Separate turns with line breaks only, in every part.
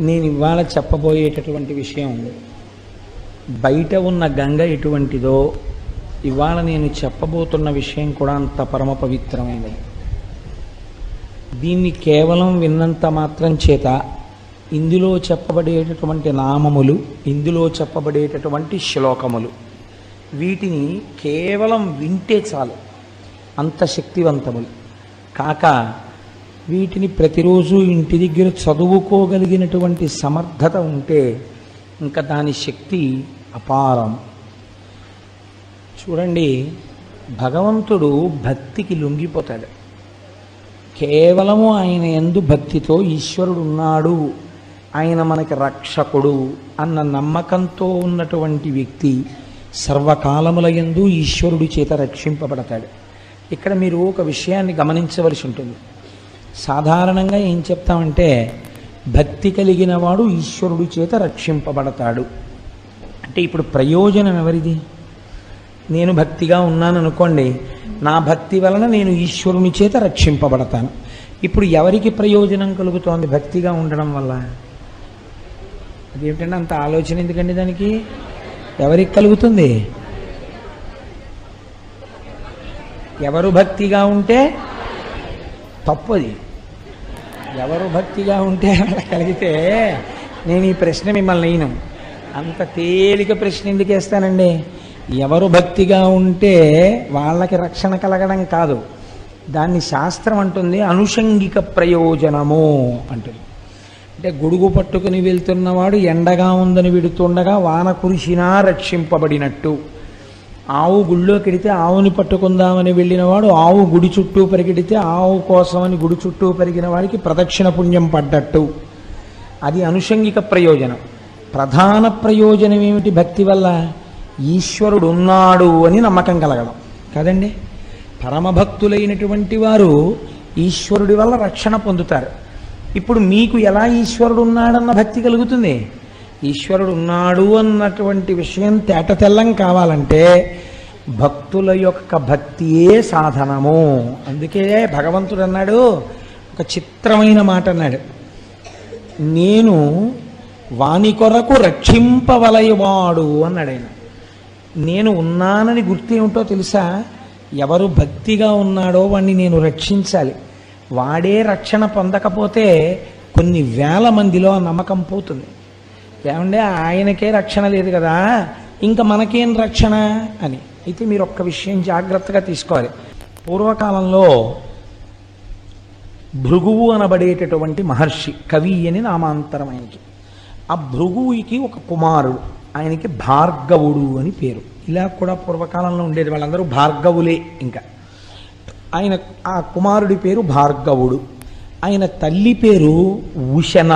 నేను ఇవాళ చెప్పబోయేటటువంటి విషయం బయట ఉన్న గంగ ఎటువంటిదో ఇవాళ నేను చెప్పబోతున్న విషయం కూడా అంత పరమ పవిత్రమైనది. దీన్ని కేవలం విన్నంత మాత్రం చేత ఇందులో చెప్పబడేటటువంటి నామములు, ఇందులో చెప్పబడేటటువంటి శ్లోకములు, వీటిని కేవలం వింటే చాలు, అంత శక్తివంతములు కాక వీటిని ప్రతిరోజు ఇంటి దగ్గర చదువుకోగలిగినటువంటి సమర్థత ఉంటే ఇంకా దాని శక్తి అపారం. చూడండి, భగవంతుడు భక్తికి లొంగిపోతాడు. కేవలము ఆయన యందు భక్తితో ఈశ్వరుడు ఉన్నాడు, ఆయన మనకి రక్షకుడు అన్న నమ్మకంతో ఉన్నటువంటి వ్యక్తి సర్వకాలముల యందు ఈశ్వరుడి చేత రక్షింపబడతాడు. ఇక్కడ మీరు ఒక విషయాన్ని గమనించవలసి ఉంటుంది. సాధారణంగా ఏం చెప్తామంటే భక్తి కలిగిన వాడు ఈశ్వరుడి చేత రక్షింపబడతాడు అంటే ఇప్పుడు ప్రయోజనం ఎవరిది? నేను భక్తిగా ఉన్నాను అనుకోండి, నా భక్తి వలన నేను ఈశ్వరుని చేత రక్షింపబడతాను. ఇప్పుడు ఎవరికి ప్రయోజనం కలుగుతోంది భక్తిగా ఉండడం వల్ల? అదేమిటంటే అంత ఆలోచన ఎందుకండి దానికి? ఎవరికి కలుగుతుంది? ఎవరు భక్తిగా ఉంటే తప్పది. ఎవరు భక్తిగా ఉంటే వాళ్ళకి కలిగితే నేను ఈ ప్రశ్న మిమ్మల్ని అయిను అంత తేలిక ప్రశ్న ఎందుకు వేస్తానండి? ఎవరు భక్తిగా ఉంటే వాళ్ళకి రక్షణ కలగడం కాదు, దాన్ని శాస్త్రం అంటుంది అనుషంగిక ప్రయోజనము అంటుంది. అంటే గొడుగు పట్టుకుని వెళ్తున్నవాడు ఎండగా ఉందని విడుతుండగా వాన కురిసినా రక్షింపబడినట్టు, ఆవు గుళ్ళో కెడితే ఆవుని పట్టుకుందామని వెళ్ళినవాడు ఆవు గుడి చుట్టూ పరిగెడితే ఆవు కోసమని గుడి చుట్టూ పెరిగిన వాడికి ప్రదక్షిణ పుణ్యం పడ్డట్టు. అది అనుషంగిక ప్రయోజనం. ప్రధాన ప్రయోజనం ఏమిటి భక్తి వల్ల? ఈశ్వరుడు ఉన్నాడు అని నమ్మకం కలగడం కదండి. పరమభక్తులైనటువంటి వారు ఈశ్వరుడి వల్ల రక్షణ పొందుతారు. ఇప్పుడు మీకు ఎలా ఈశ్వరుడు ఉన్నాడన్న భక్తి కలుగుతుంది? ఈశ్వరుడు ఉన్నాడు అన్నటువంటి విషయం తేటతెల్లం కావాలంటే భక్తుల యొక్క భక్తియే సాధనము. అందుకే భగవంతుడు అన్నాడు, ఒక చిత్రమైన మాట అన్నాడు, నేను వాని కొరకు రక్షింపవలయవాడు అన్నాడు ఆయన. నేను ఉన్నానని గుర్తేమిటో తెలుసా? ఎవరు భక్తిగా ఉన్నాడో వాణ్ణి నేను రక్షించాలి. వాడే రక్షణ పొందకపోతే కొన్ని వేల మందిలో ఆ నమ్మకం పోతుంది. ఏమంటే ఆయనకే రక్షణ లేదు కదా, ఇంకా మనకేం రక్షణ అని. అయితే మీరు ఒక్క విషయం జాగ్రత్తగా తీసుకోవాలి. పూర్వకాలంలో భృగువు అనబడేటటువంటి మహర్షి, కవి అని నామాంతరం ఆయనకి. ఆ భృగువుకి ఒక కుమారుడు, ఆయనకి భార్గవుడు అని పేరు. ఇలా కూడా పూర్వకాలంలో ఉండేది, వాళ్ళందరూ భార్గవులే. ఇంకా ఆయన ఆ కుమారుడి పేరు భార్గవుడు. ఆయన తల్లి పేరు ఉషన.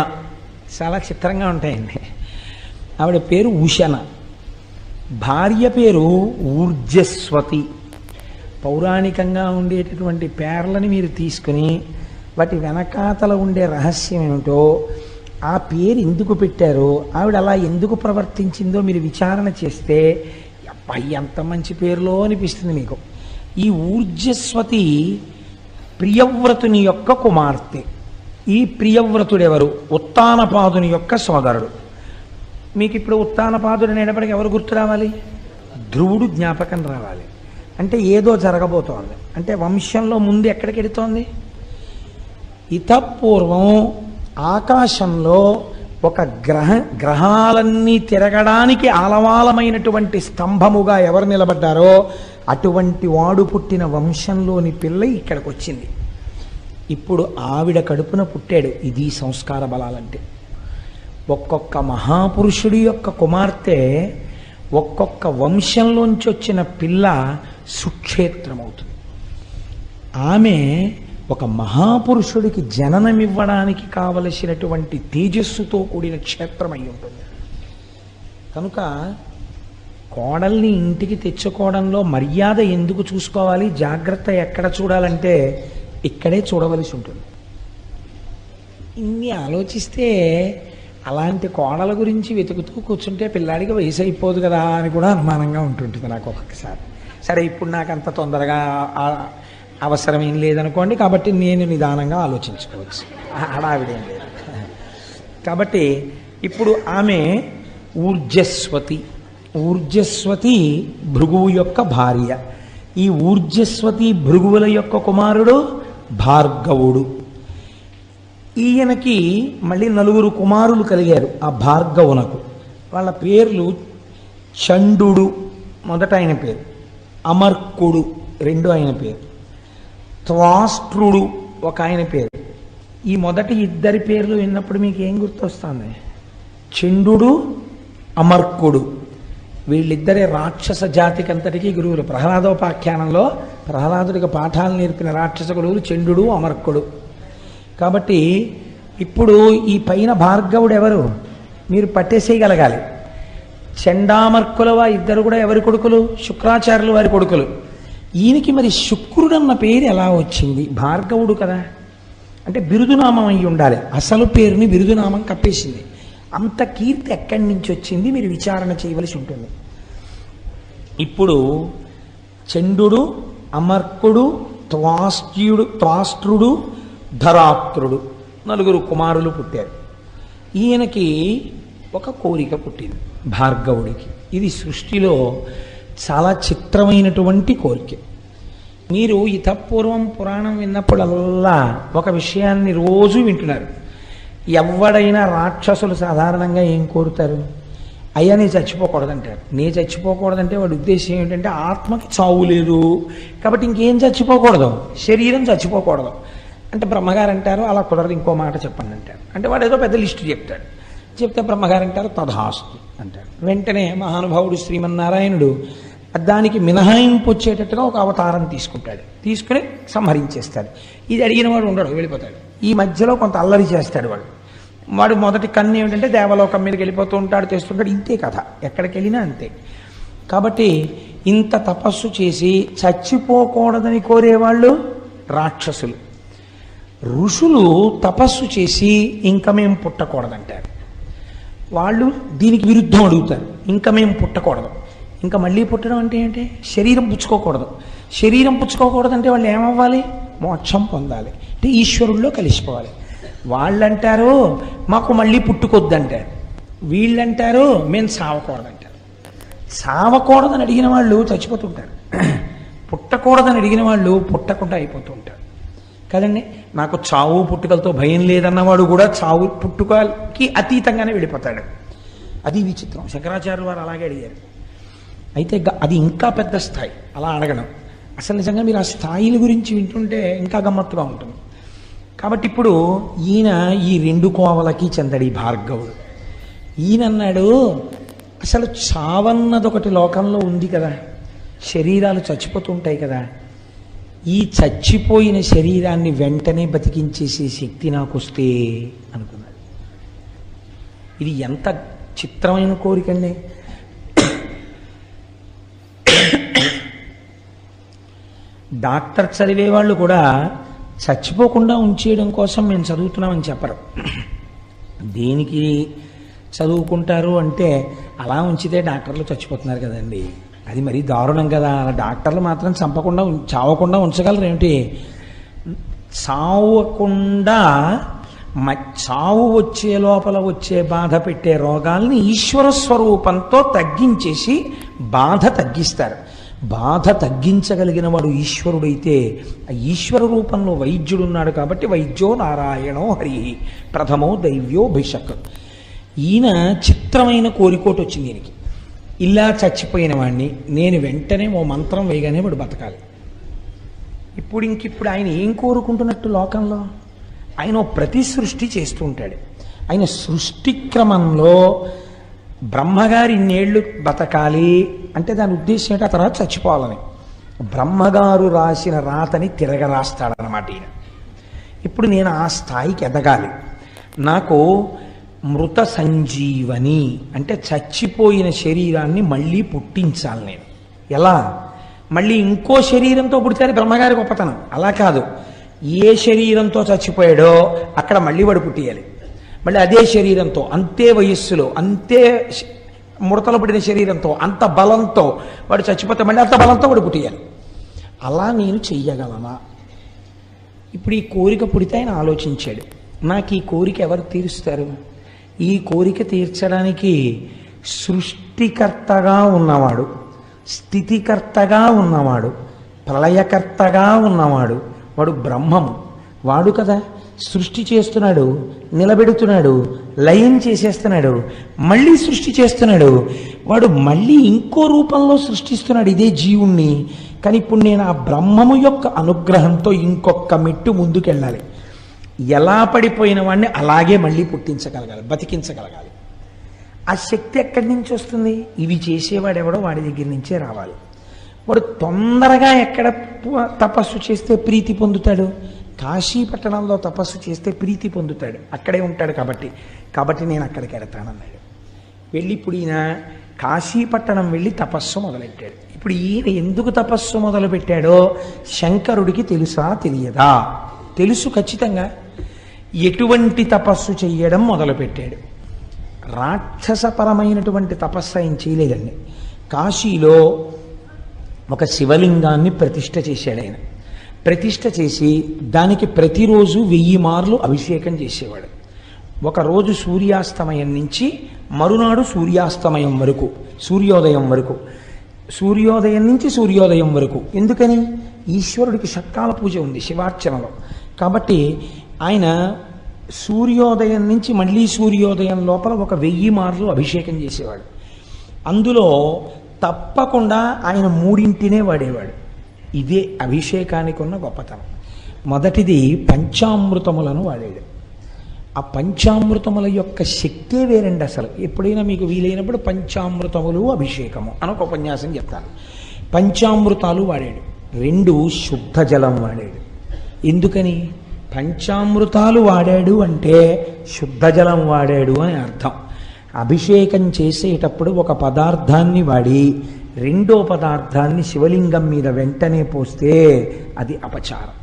చాలా చిత్రంగా ఉంటాయండి. ఆవిడ పేరు ఉషన. భార్య పేరు ఊర్జస్వతి. పౌరాణికంగా ఉండేటటువంటి పేర్లని మీరు తీసుకుని వాటి వెనకాతల ఉండే రహస్యం ఏమిటో, ఆ పేరు ఎందుకు పెట్టారో, ఆవిడ అలా ఎందుకు ప్రవర్తించిందో మీరు విచారణ చేస్తే అబ్బాయి ఎంత మంచి పేరులో అనిపిస్తుంది మీకు. ఈ ఊర్జస్వతి ప్రియవ్రతుని యొక్క కుమార్తె. ఈ ప్రియవ్రతుడెవరు? ఉత్తానపాదుని యొక్క సోదరుడు. మీకు ఇప్పుడు ఉత్తానపాదుడు అనేటప్పటికి ఎవరు గుర్తు రావాలి? ధ్రువుడు జ్ఞాపకం రావాలి. అంటే ఏదో జరగబోతోంది. అంటే వంశంలో ముందు ఎక్కడికి వెడుతోంది? ఇతపూర్వం ఆకాశంలో ఒక గ్రహాలన్నీ తిరగడానికి ఆలవాలమైనటువంటి స్తంభముగా ఎవరు నిలబడ్డారో అటువంటి వాడు పుట్టిన వంశంలోని పిల్ల ఇక్కడికి వచ్చింది. ఇప్పుడు ఆవిడ కడుపున పుట్టాడు. ఇది సంస్కార బలాలంటే. ఒక్కొక్క మహాపురుషుడి యొక్క కుమార్తె, ఒక్కొక్క వంశంలోంచి వచ్చిన పిల్ల సుక్షేత్రమవుతుంది. ఆమె ఒక మహాపురుషుడికి జననమివ్వడానికి కావలసినటువంటి తేజస్సుతో కూడిన క్షేత్రమై ఉంటుంది. కనుక కోడల్ని ఇంటికి తెచ్చుకోవడంలో మర్యాద ఎందుకు చూసుకోవాలి, జాగ్రత్త ఎక్కడ చూడాలంటే ఇక్కడే చూడవలసి ఉంటుంది. ఇన్ని ఆలోచిస్తే అలాంటి కోడల గురించి వెతుకుతూ కూర్చుంటే పిల్లాడికి వయసు అయిపోదు కదా అని కూడా అనుమానంగా ఉంటుంటుంది నాకు ఒక్కొక్కసారి. సరే, ఇప్పుడు నాకు అంత తొందరగా అవసరం ఏం లేదనుకోండి, కాబట్టి నేను నిదానంగా ఆలోచించుకోవచ్చు, హడావిడేం లేదు. కాబట్టి ఇప్పుడు ఆమె ఊర్జస్వతి. ఊర్జస్వతి భృగువు యొక్క భార్య. ఈ ఊర్జస్వతి భృగువుల యొక్క కుమారుడు భార్గవుడు. ఈయనకి మళ్ళీ 4 కుమారులు కలిగారు ఆ భార్గవునకు. వాళ్ళ పేర్లు చండు మొదట ఆయన పేరు, అమర్కుడు రెండో ఆయన పేరు, త్వాష్ట్రుడు ఒక ఆయన పేరు. ఈ మొదటి ఇద్దరి పేర్లు విన్నప్పుడు మీకు ఏం గుర్తొస్తుంది? చండు, అమర్కుడు. వీళ్ళిద్దరే రాక్షస జాతికి అంతటికీ గురువులు. ప్రహ్లాదోపాఖ్యానంలో ప్రహ్లాదుడికి పాఠాలు నేర్పిన రాక్షస గురువులు చండు, అమర్కుడు. కాబట్టి ఇప్పుడు ఈ పైన భార్గవుడు ఎవరు మీరు పట్టేసేయగలగాలి. చండామర్కులవా ఇద్దరు కూడా ఎవరి కొడుకులు? శుక్రాచార్యులు వారి కొడుకులు. ఈయనకి మరి శుక్రుడన్న పేరు ఎలా వచ్చింది? భార్గవుడు కదా, అంటే బిరుదునామం అయి ఉండాలి. అసలు పేరుని బిరుదునామం కప్పేసింది. అంత కీర్తి ఎక్కడి నుంచి వచ్చింది మీరు విచారణ చేయవలసి ఉంటుంది. ఇప్పుడు చండు, అమర్కుడు, త్వాష్ట్రుడు, ధరాత్రుడు 4 కుమారులు పుట్టారు. ఈయనకి ఒక కోరిక పుట్టింది భార్గవుడికి. ఇది సృష్టిలో చాలా చిత్రమైనటువంటి కోరిక. మీరు ఇతపూర్వం పురాణం విన్నప్పుడల్లా ఒక విషయాన్ని రోజు వింటున్నారు. ఎవడైనా రాక్షసులు సాధారణంగా ఏం కోరుతారు? అయ్యా నీ చచ్చిపోకూడదంటారు. నీ చచ్చిపోకూడదంటే వాడి ఉద్దేశం ఏమిటంటే ఆత్మకి చావు లేదు కాబట్టి ఇంకేం చచ్చిపోకూడదు, శరీరం చచ్చిపోకూడదు అంటే బ్రహ్మగారు అంటారు అలా కుదరదు, ఇంకో మాట చెప్పండి అంటారు. అంటే వాడు ఏదో పెద్ద లిస్టు చెప్తాడు. చెప్తే బ్రహ్మగారు అంటారు తథాస్తు అంటాడు. వెంటనే మహానుభావుడు శ్రీమన్నారాయణుడు దానికి మినహాయింపు వచ్చేటట్టుగా ఒక అవతారం తీసుకుంటాడు. తీసుకుని సంహరించేస్తాడు. ఇది అడిగిన వాడు ఉండడు, వెళ్ళిపోతాడు. ఈ మధ్యలో కొంత అల్లరి చేస్తాడు వాడు మొదటి కన్ను ఏమిటంటే దేవలోకం మీదకి వెళ్ళిపోతూ ఉంటాడు, చేస్తుంటాడు. ఇంతే కథ, ఎక్కడికి వెళ్ళినా అంతే. కాబట్టి ఇంత తపస్సు చేసి చచ్చిపోకూడదని కోరేవాళ్ళు రాక్షసులు. ఋషులు తపస్సు చేసి ఇంకా మేము పుట్టకూడదంటారు. వాళ్ళు దీనికి విరుద్ధం అడుగుతారు, ఇంకా మేము పుట్టకూడదు. ఇంకా మళ్ళీ పుట్టడం అంటే ఏంటి? శరీరం పుచ్చుకోకూడదు. శరీరం పుచ్చుకోకూడదంటే వాళ్ళు ఏమవ్వాలి? మోక్షం పొందాలి, అంటే ఈశ్వరుల్లో కలిసిపోవాలి. వాళ్ళంటారు మాకు మళ్ళీ పుట్టుకొద్దంటారు. వీళ్ళంటారు మేము సావకూడదంటారు. సావకూడదని అడిగిన వాళ్ళు చచ్చిపోతుంటారు, పుట్టకూడదని అడిగిన వాళ్ళు పుట్టకుండా అయిపోతూ ఉంటారు కదండి. నాకు చావు పుట్టుకలతో భయం లేదన్నవాడు కూడా చావు పుట్టుకలకి అతీతంగానే వెళ్ళిపోతాడు. అది విచిత్రం. శంకరాచార్యులు వారు అలాగే అడిగారు. అయితే అది ఇంకా పెద్ద స్థాయి. అలా అడగడం అసలు నిజంగా మీరు ఆ స్థాయిల గురించి వింటుంటే ఇంకా గమ్మత్తుగా ఉంటుంది. కాబట్టి ఇప్పుడు ఈయన ఈ 2 కోవలకి చెందడి భార్గవుడు. ఈయనన్నాడు అసలు చావన్నదొకటి లోకంలో ఉంది కదా, శరీరాలు చచ్చిపోతుంటాయి కదా, ఈ చచ్చిపోయిన శరీరాన్ని వెంటనే బతికించేసే శక్తి నాకు వస్తే అనుకున్నాడు. ఇది ఎంత చిత్రమైన కోరికండి. డాక్టర్ చదివేవాళ్ళు కూడా చచ్చిపోకుండా ఉంచేయడం కోసం మేము చదువుతున్నామని చెప్పరు. దేనికి చదువుకుంటారు అంటే అలా ఉంచితే డాక్టర్లు చచ్చిపోతున్నారు కదండి, అది మరీ దారుణం కదా. అలా డాక్టర్లు మాత్రం చంపకుండా చావకుండా ఉంచగలరు ఏమిటి? చావకుండా చావు వచ్చే లోపల వచ్చే బాధ పెట్టే రోగాల్ని ఈశ్వర స్వరూపంతో తగ్గించేసి బాధ తగ్గిస్తారు. బాధ తగ్గించగలిగిన వాడు ఈశ్వరుడైతే ఆ ఈశ్వర రూపంలో వైద్యుడున్నాడు. కాబట్టి వైద్యో నారాయణో హరి ప్రథమో దైవ్యో భిషక్. ఈయన చిత్రమైన కోరికోటి వచ్చింది ఈయనకి. ఇలా చచ్చిపోయిన వాడిని నేను వెంటనే ఓ మంత్రం వేయగానే వాడు బతకాలి. ఇప్పుడు ఆయన ఏం కోరుకుంటున్నట్టు లోకంలో? ఆయన ప్రతి సృష్టి చేస్తూ ఉంటాడు. ఆయన సృష్టి క్రమంలో బ్రహ్మగారి ఇన్నేళ్ళు బతకాలి అంటే దాని ఉద్దేశం ఏంటి? ఆ తర్వాత చచ్చిపోవాలని. బ్రహ్మగారు రాసిన రాతని తిరగరాస్తాడనమాట ఈయన. ఇప్పుడు నేను ఆ స్థాయికి ఎదగాలి. నాకు మృత సంజీవని అంటే చచ్చిపోయిన శరీరాన్ని మళ్ళీ పుట్టించాలి నేను. ఎలా? మళ్ళీ ఇంకో శరీరంతో పుడితే బ్రహ్మగారి గొప్పతనం. అలా కాదు, ఏ శరీరంతో చచ్చిపోయాడో అక్కడ మళ్ళీ వాడు పుట్టియాలి. మళ్ళీ అదే శరీరంతో, అంతే వయస్సులో, అంతే ముడతలు పడిన శరీరంతో, అంత బలంతో వాడు చచ్చిపోతే మళ్ళీ అంత బలంతో వాడు పుట్టియాలి. అలా నేను చెయ్యగలనా? ఇప్పుడు ఈ కోరిక పుడితే ఆయన ఆలోచించాడు, నాకు ఈ కోరిక ఎవరు తీరుస్తారు? ఈ కోరిక తీర్చడానికి సృష్టికర్తగా ఉన్నవాడు, స్థితికర్తగా ఉన్నవాడు, ప్రళయకర్తగా ఉన్నవాడు వాడు బ్రహ్మము. వాడు కదా సృష్టి చేస్తున్నాడు, నిలబెడుతున్నాడు, లయం చేసేస్తున్నాడు, మళ్ళీ సృష్టి చేస్తున్నాడు. వాడు మళ్ళీ ఇంకో రూపంలో సృష్టిస్తున్నాడు ఇదే జీవుణ్ణి. కానీ ఇప్పుడు నేను ఆ బ్రహ్మము యొక్క అనుగ్రహంతో ఇంకొక మెట్టు ముందుకెళ్ళాలి. ఎలా పడిపోయిన వాడిని అలాగే మళ్ళీ పుట్టించగలగాలి, బతికించగలగాలి. ఆ శక్తి ఎక్కడి నుంచి వస్తుంది? ఇవి చేసేవాడెవడో వాడి దగ్గర నుంచే రావాలి. వాడు తొందరగా ఎక్కడ తపస్సు చేస్తే ప్రీతి పొందుతాడు? కాశీ పట్టణంలో తపస్సు చేస్తే ప్రీతి పొందుతాడు, అక్కడే ఉంటాడు కాబట్టి నేను అక్కడికి వెడతానన్నాడు. వెళ్ళి ఇప్పుడు ఈయన కాశీపట్టణం వెళ్ళి తపస్సు మొదలెట్టాడు. ఇప్పుడు ఈయన ఎందుకు తపస్సు మొదలుపెట్టాడో శంకరుడికి తెలుసా తెలియదా? తెలుసు ఖచ్చితంగా. ఎటువంటి తపస్సు చెయ్యడం మొదలుపెట్టాడు? రాక్షసపరమైనటువంటి తపస్సు ఆయన చేయలేదండి. కాశీలో ఒక శివలింగాన్ని ప్రతిష్ఠ చేశాడు ఆయన. ప్రతిష్ఠ చేసి దానికి ప్రతిరోజు 1000 మార్లు అభిషేకం చేసేవాడు. ఒకరోజు సూర్యాస్తమయం నుంచి మరునాడు సూర్యాస్తమయం వరకు, సూర్యోదయం వరకు, సూర్యోదయం నుంచి సూర్యోదయం వరకు. ఎందుకని? ఈశ్వరుడికి షట్కాల పూజ ఉంది శివార్చనలో. కాబట్టి ఆయన సూర్యోదయం నుంచి మళ్ళీ సూర్యోదయం లోపల ఒక 1000 మార్లు అభిషేకం చేసేవాడు. అందులో తప్పకుండా ఆయన 3 వాడేవాడు. ఇదే అభిషేకానికి ఉన్న గొప్పతనం. మొదటిది పంచామృతములను వాడాడు. ఆ పంచామృతముల యొక్క శక్తే వేరండి అసలు. ఎప్పుడైనా మీకు వీలైనప్పుడు పంచామృతములు అభిషేకము అని ఒక ఉపన్యాసం చెప్తాను. పంచామృతాలు వాడాడు. 2 శుద్ధ జలం వాడాడు. ఎందుకని? పంచామృతాలు వాడాడు అంటే శుద్ధ జలం వాడాడు అని అర్థం. అభిషేకం చేసేటప్పుడు ఒక పదార్థాన్ని వాడి రెండో పదార్థాన్ని శివలింగం మీద వెంటనే పోస్తే అది అపచారం.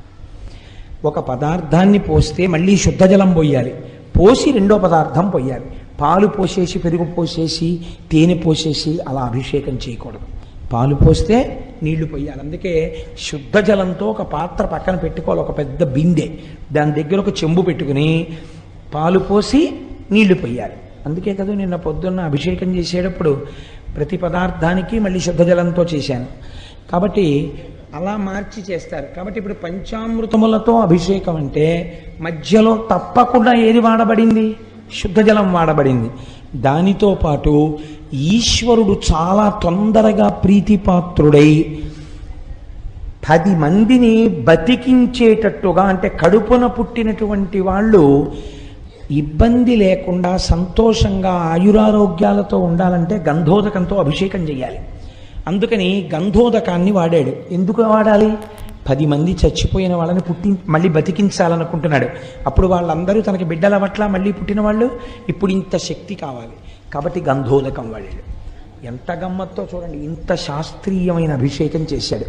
ఒక పదార్థాన్ని పోస్తే మళ్ళీ శుద్ధ జలం పోయాలి, పోసి రెండో పదార్థం పోయాలి. పాలు పోసేసి, పెరుగు పోసేసి, తేనె పోసేసి అలా అభిషేకం చేయకూడదు. పాలు పోస్తే నీళ్లు పోయాలి. అందుకే శుద్ధ జలంతో ఒక పాత్ర పక్కన పెట్టుకోవాలి, ఒక పెద్ద బిందె, దాని దగ్గర ఒక చెంబు పెట్టుకుని పాలు పోసి నీళ్లు పోయాలి. అందుకే కదా నిన్న పొద్దున్న అభిషేకం చేసేటప్పుడు ప్రతి పదార్థానికి మళ్ళీ శుద్ధ జలంతో చేశాను. కాబట్టి అలా మార్చి చేస్తారు. కాబట్టి ఇప్పుడు పంచామృతములతో అభిషేకం అంటే మధ్యలో తప్పకుండా ఏది వాడబడింది? శుద్ధ జలం వాడబడింది. దానితో పాటు ఈశ్వరుడు చాలా తొందరగా ప్రీతిపాత్రుడై 10 మందిని బతికించేటట్టుగా, అంటే కడుపున పుట్టినటువంటి వాళ్ళు ఇబ్బంది లేకుండా సంతోషంగా ఆయురారోగ్యాలతో ఉండాలంటే గంధోదకంతో అభిషేకం చేయాలి. అందుకని గంధోదకాన్ని వాడాడు. ఎందుకు వాడాలి? 10 మంది చచ్చిపోయిన వాళ్ళని మళ్ళీ బతికించాలనుకుంటున్నాడు. అప్పుడు వాళ్ళందరూ తనకి బిడ్డల పట్ల మళ్ళీ పుట్టిన వాళ్ళు, ఇప్పుడు ఇంత శక్తి కావాలి కాబట్టి గంధోదకం వాడాడు. ఎంత గమ్మత్తో చూడండి, ఇంత శాస్త్రీయమైన అభిషేకం చేశాడు.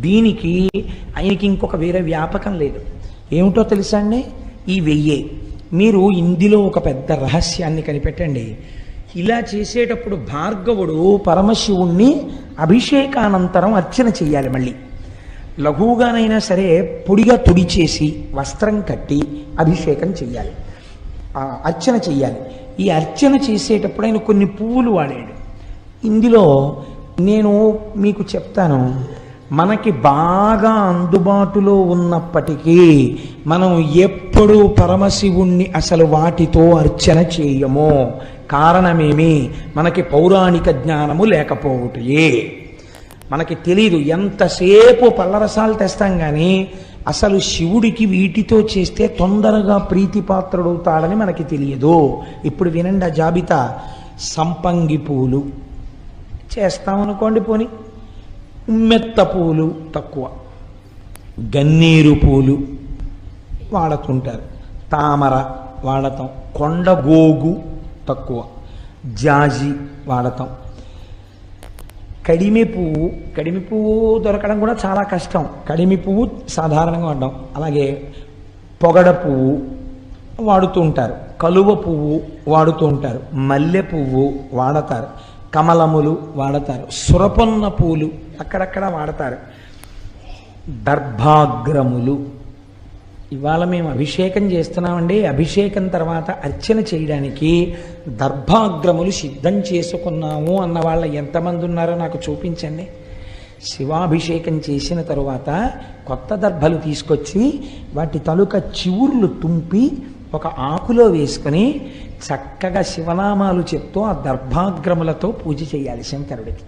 దీనికి ఆయనకి ఇంకొక వేరే వ్యాపకం లేదు. ఏమిటో తెలుసా అండి? ఈ 1000. మీరు ఇందులో ఒక పెద్ద రహస్యాన్ని కనిపెట్టండి. ఇలా చేసేటప్పుడు భార్గవుడు పరమశివుణ్ణి అభిషేకానంతరం అర్చన చెయ్యాలి. మళ్ళీ లఘువుగానైనా సరే పొడిగా తుడిచేసి వస్త్రం కట్టి అభిషేకం చెయ్యాలి, అర్చన చెయ్యాలి. ఈ అర్చన చేసేటప్పుడు ఆయన కొన్ని పువ్వులు వాడాడు. ఇందులో నేను మీకు చెప్తాను, మనకి బాగా అందుబాటులో ఉన్నప్పటికీ మనం ఎప్పుడూ పరమశివుణ్ణి అసలు వాటితో అర్చన చేయము. కారణమేమి? మనకి పౌరాణిక జ్ఞానము లేకపోవటయే. మనకి తెలీదు. ఎంతసేపు పళ్ళరసాలు తెస్తాం కానీ అసలు శివుడికి వీటితో చేస్తే తొందరగా ప్రీతిపాత్రుడవుతాడని మనకి తెలియదు. ఇప్పుడు వినండి ఆ జాబితా. సంపంగి పూలు చేస్తామనుకోండి, పోని ఉమ్మెత్త పూలు తక్కువ, గన్నేరు పూలు వాడుతుంటారు, తామర వాడతాం, కొండగోగు తక్కువ, జాజి వాడతాం, కడిమి పువ్వు దొరకడం కూడా చాలా కష్టం. కడిమి పువ్వు సాధారణంగా వాడడం. అలాగే పొగడ పువ్వు వాడుతూ ఉంటారు, కలువ పువ్వు వాడుతూ ఉంటారు, మల్లె పువ్వు వాడతారు, కమలములు వాడతారు, సురపొన్న పూలు అక్కడక్కడ వాడతారు, దర్భాగ్రములు ఇవాళ మేము అభిషేకం చేస్తున్నామండి, అభిషేకం తర్వాత అర్చన చేయడానికి దర్భాగ్రములు సిద్ధం చేసుకున్నాము అన్న వాళ్ళ ఎంతమంది ఉన్నారో నాకు చూపించండి. శివాభిషేకం చేసిన తరువాత కొత్త దర్భలు తీసుకొచ్చి వాటి తలుక చివుర్లు తుంపి ఒక ఆకులో వేసుకొని చక్కగా శివనామాలు చెప్తూ ఆ దర్భాగ్రములతో పూజ చేయాలి శంకరుడికి.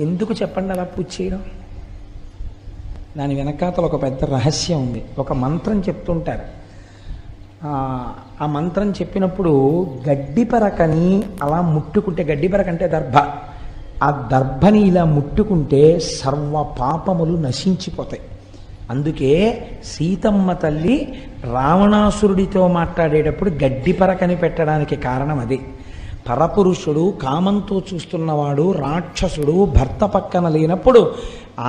ఎందుకు చెప్పండి అలా పూజ చేయడం? దాని వెనకాతల ఒక పెద్ద రహస్యం ఉంది. ఒక మంత్రం చెప్తుంటారు. ఆ మంత్రం చెప్పినప్పుడు గడ్డిపరకని అలా ముట్టుకుంటే, గడ్డిపరక అంటే దర్భ, ఆ దర్భని ఇలా ముట్టుకుంటే సర్వ పాపములు నశించిపోతాయి. అందుకే సీతమ్మ తల్లి రావణాసురుడితో మాట్లాడేటప్పుడు గడ్డిపరకని పెట్టడానికి కారణం అదే. పరపురుషుడు, కామంతో చూస్తున్నవాడు, రాక్షసుడు భర్త పక్కన లేనప్పుడు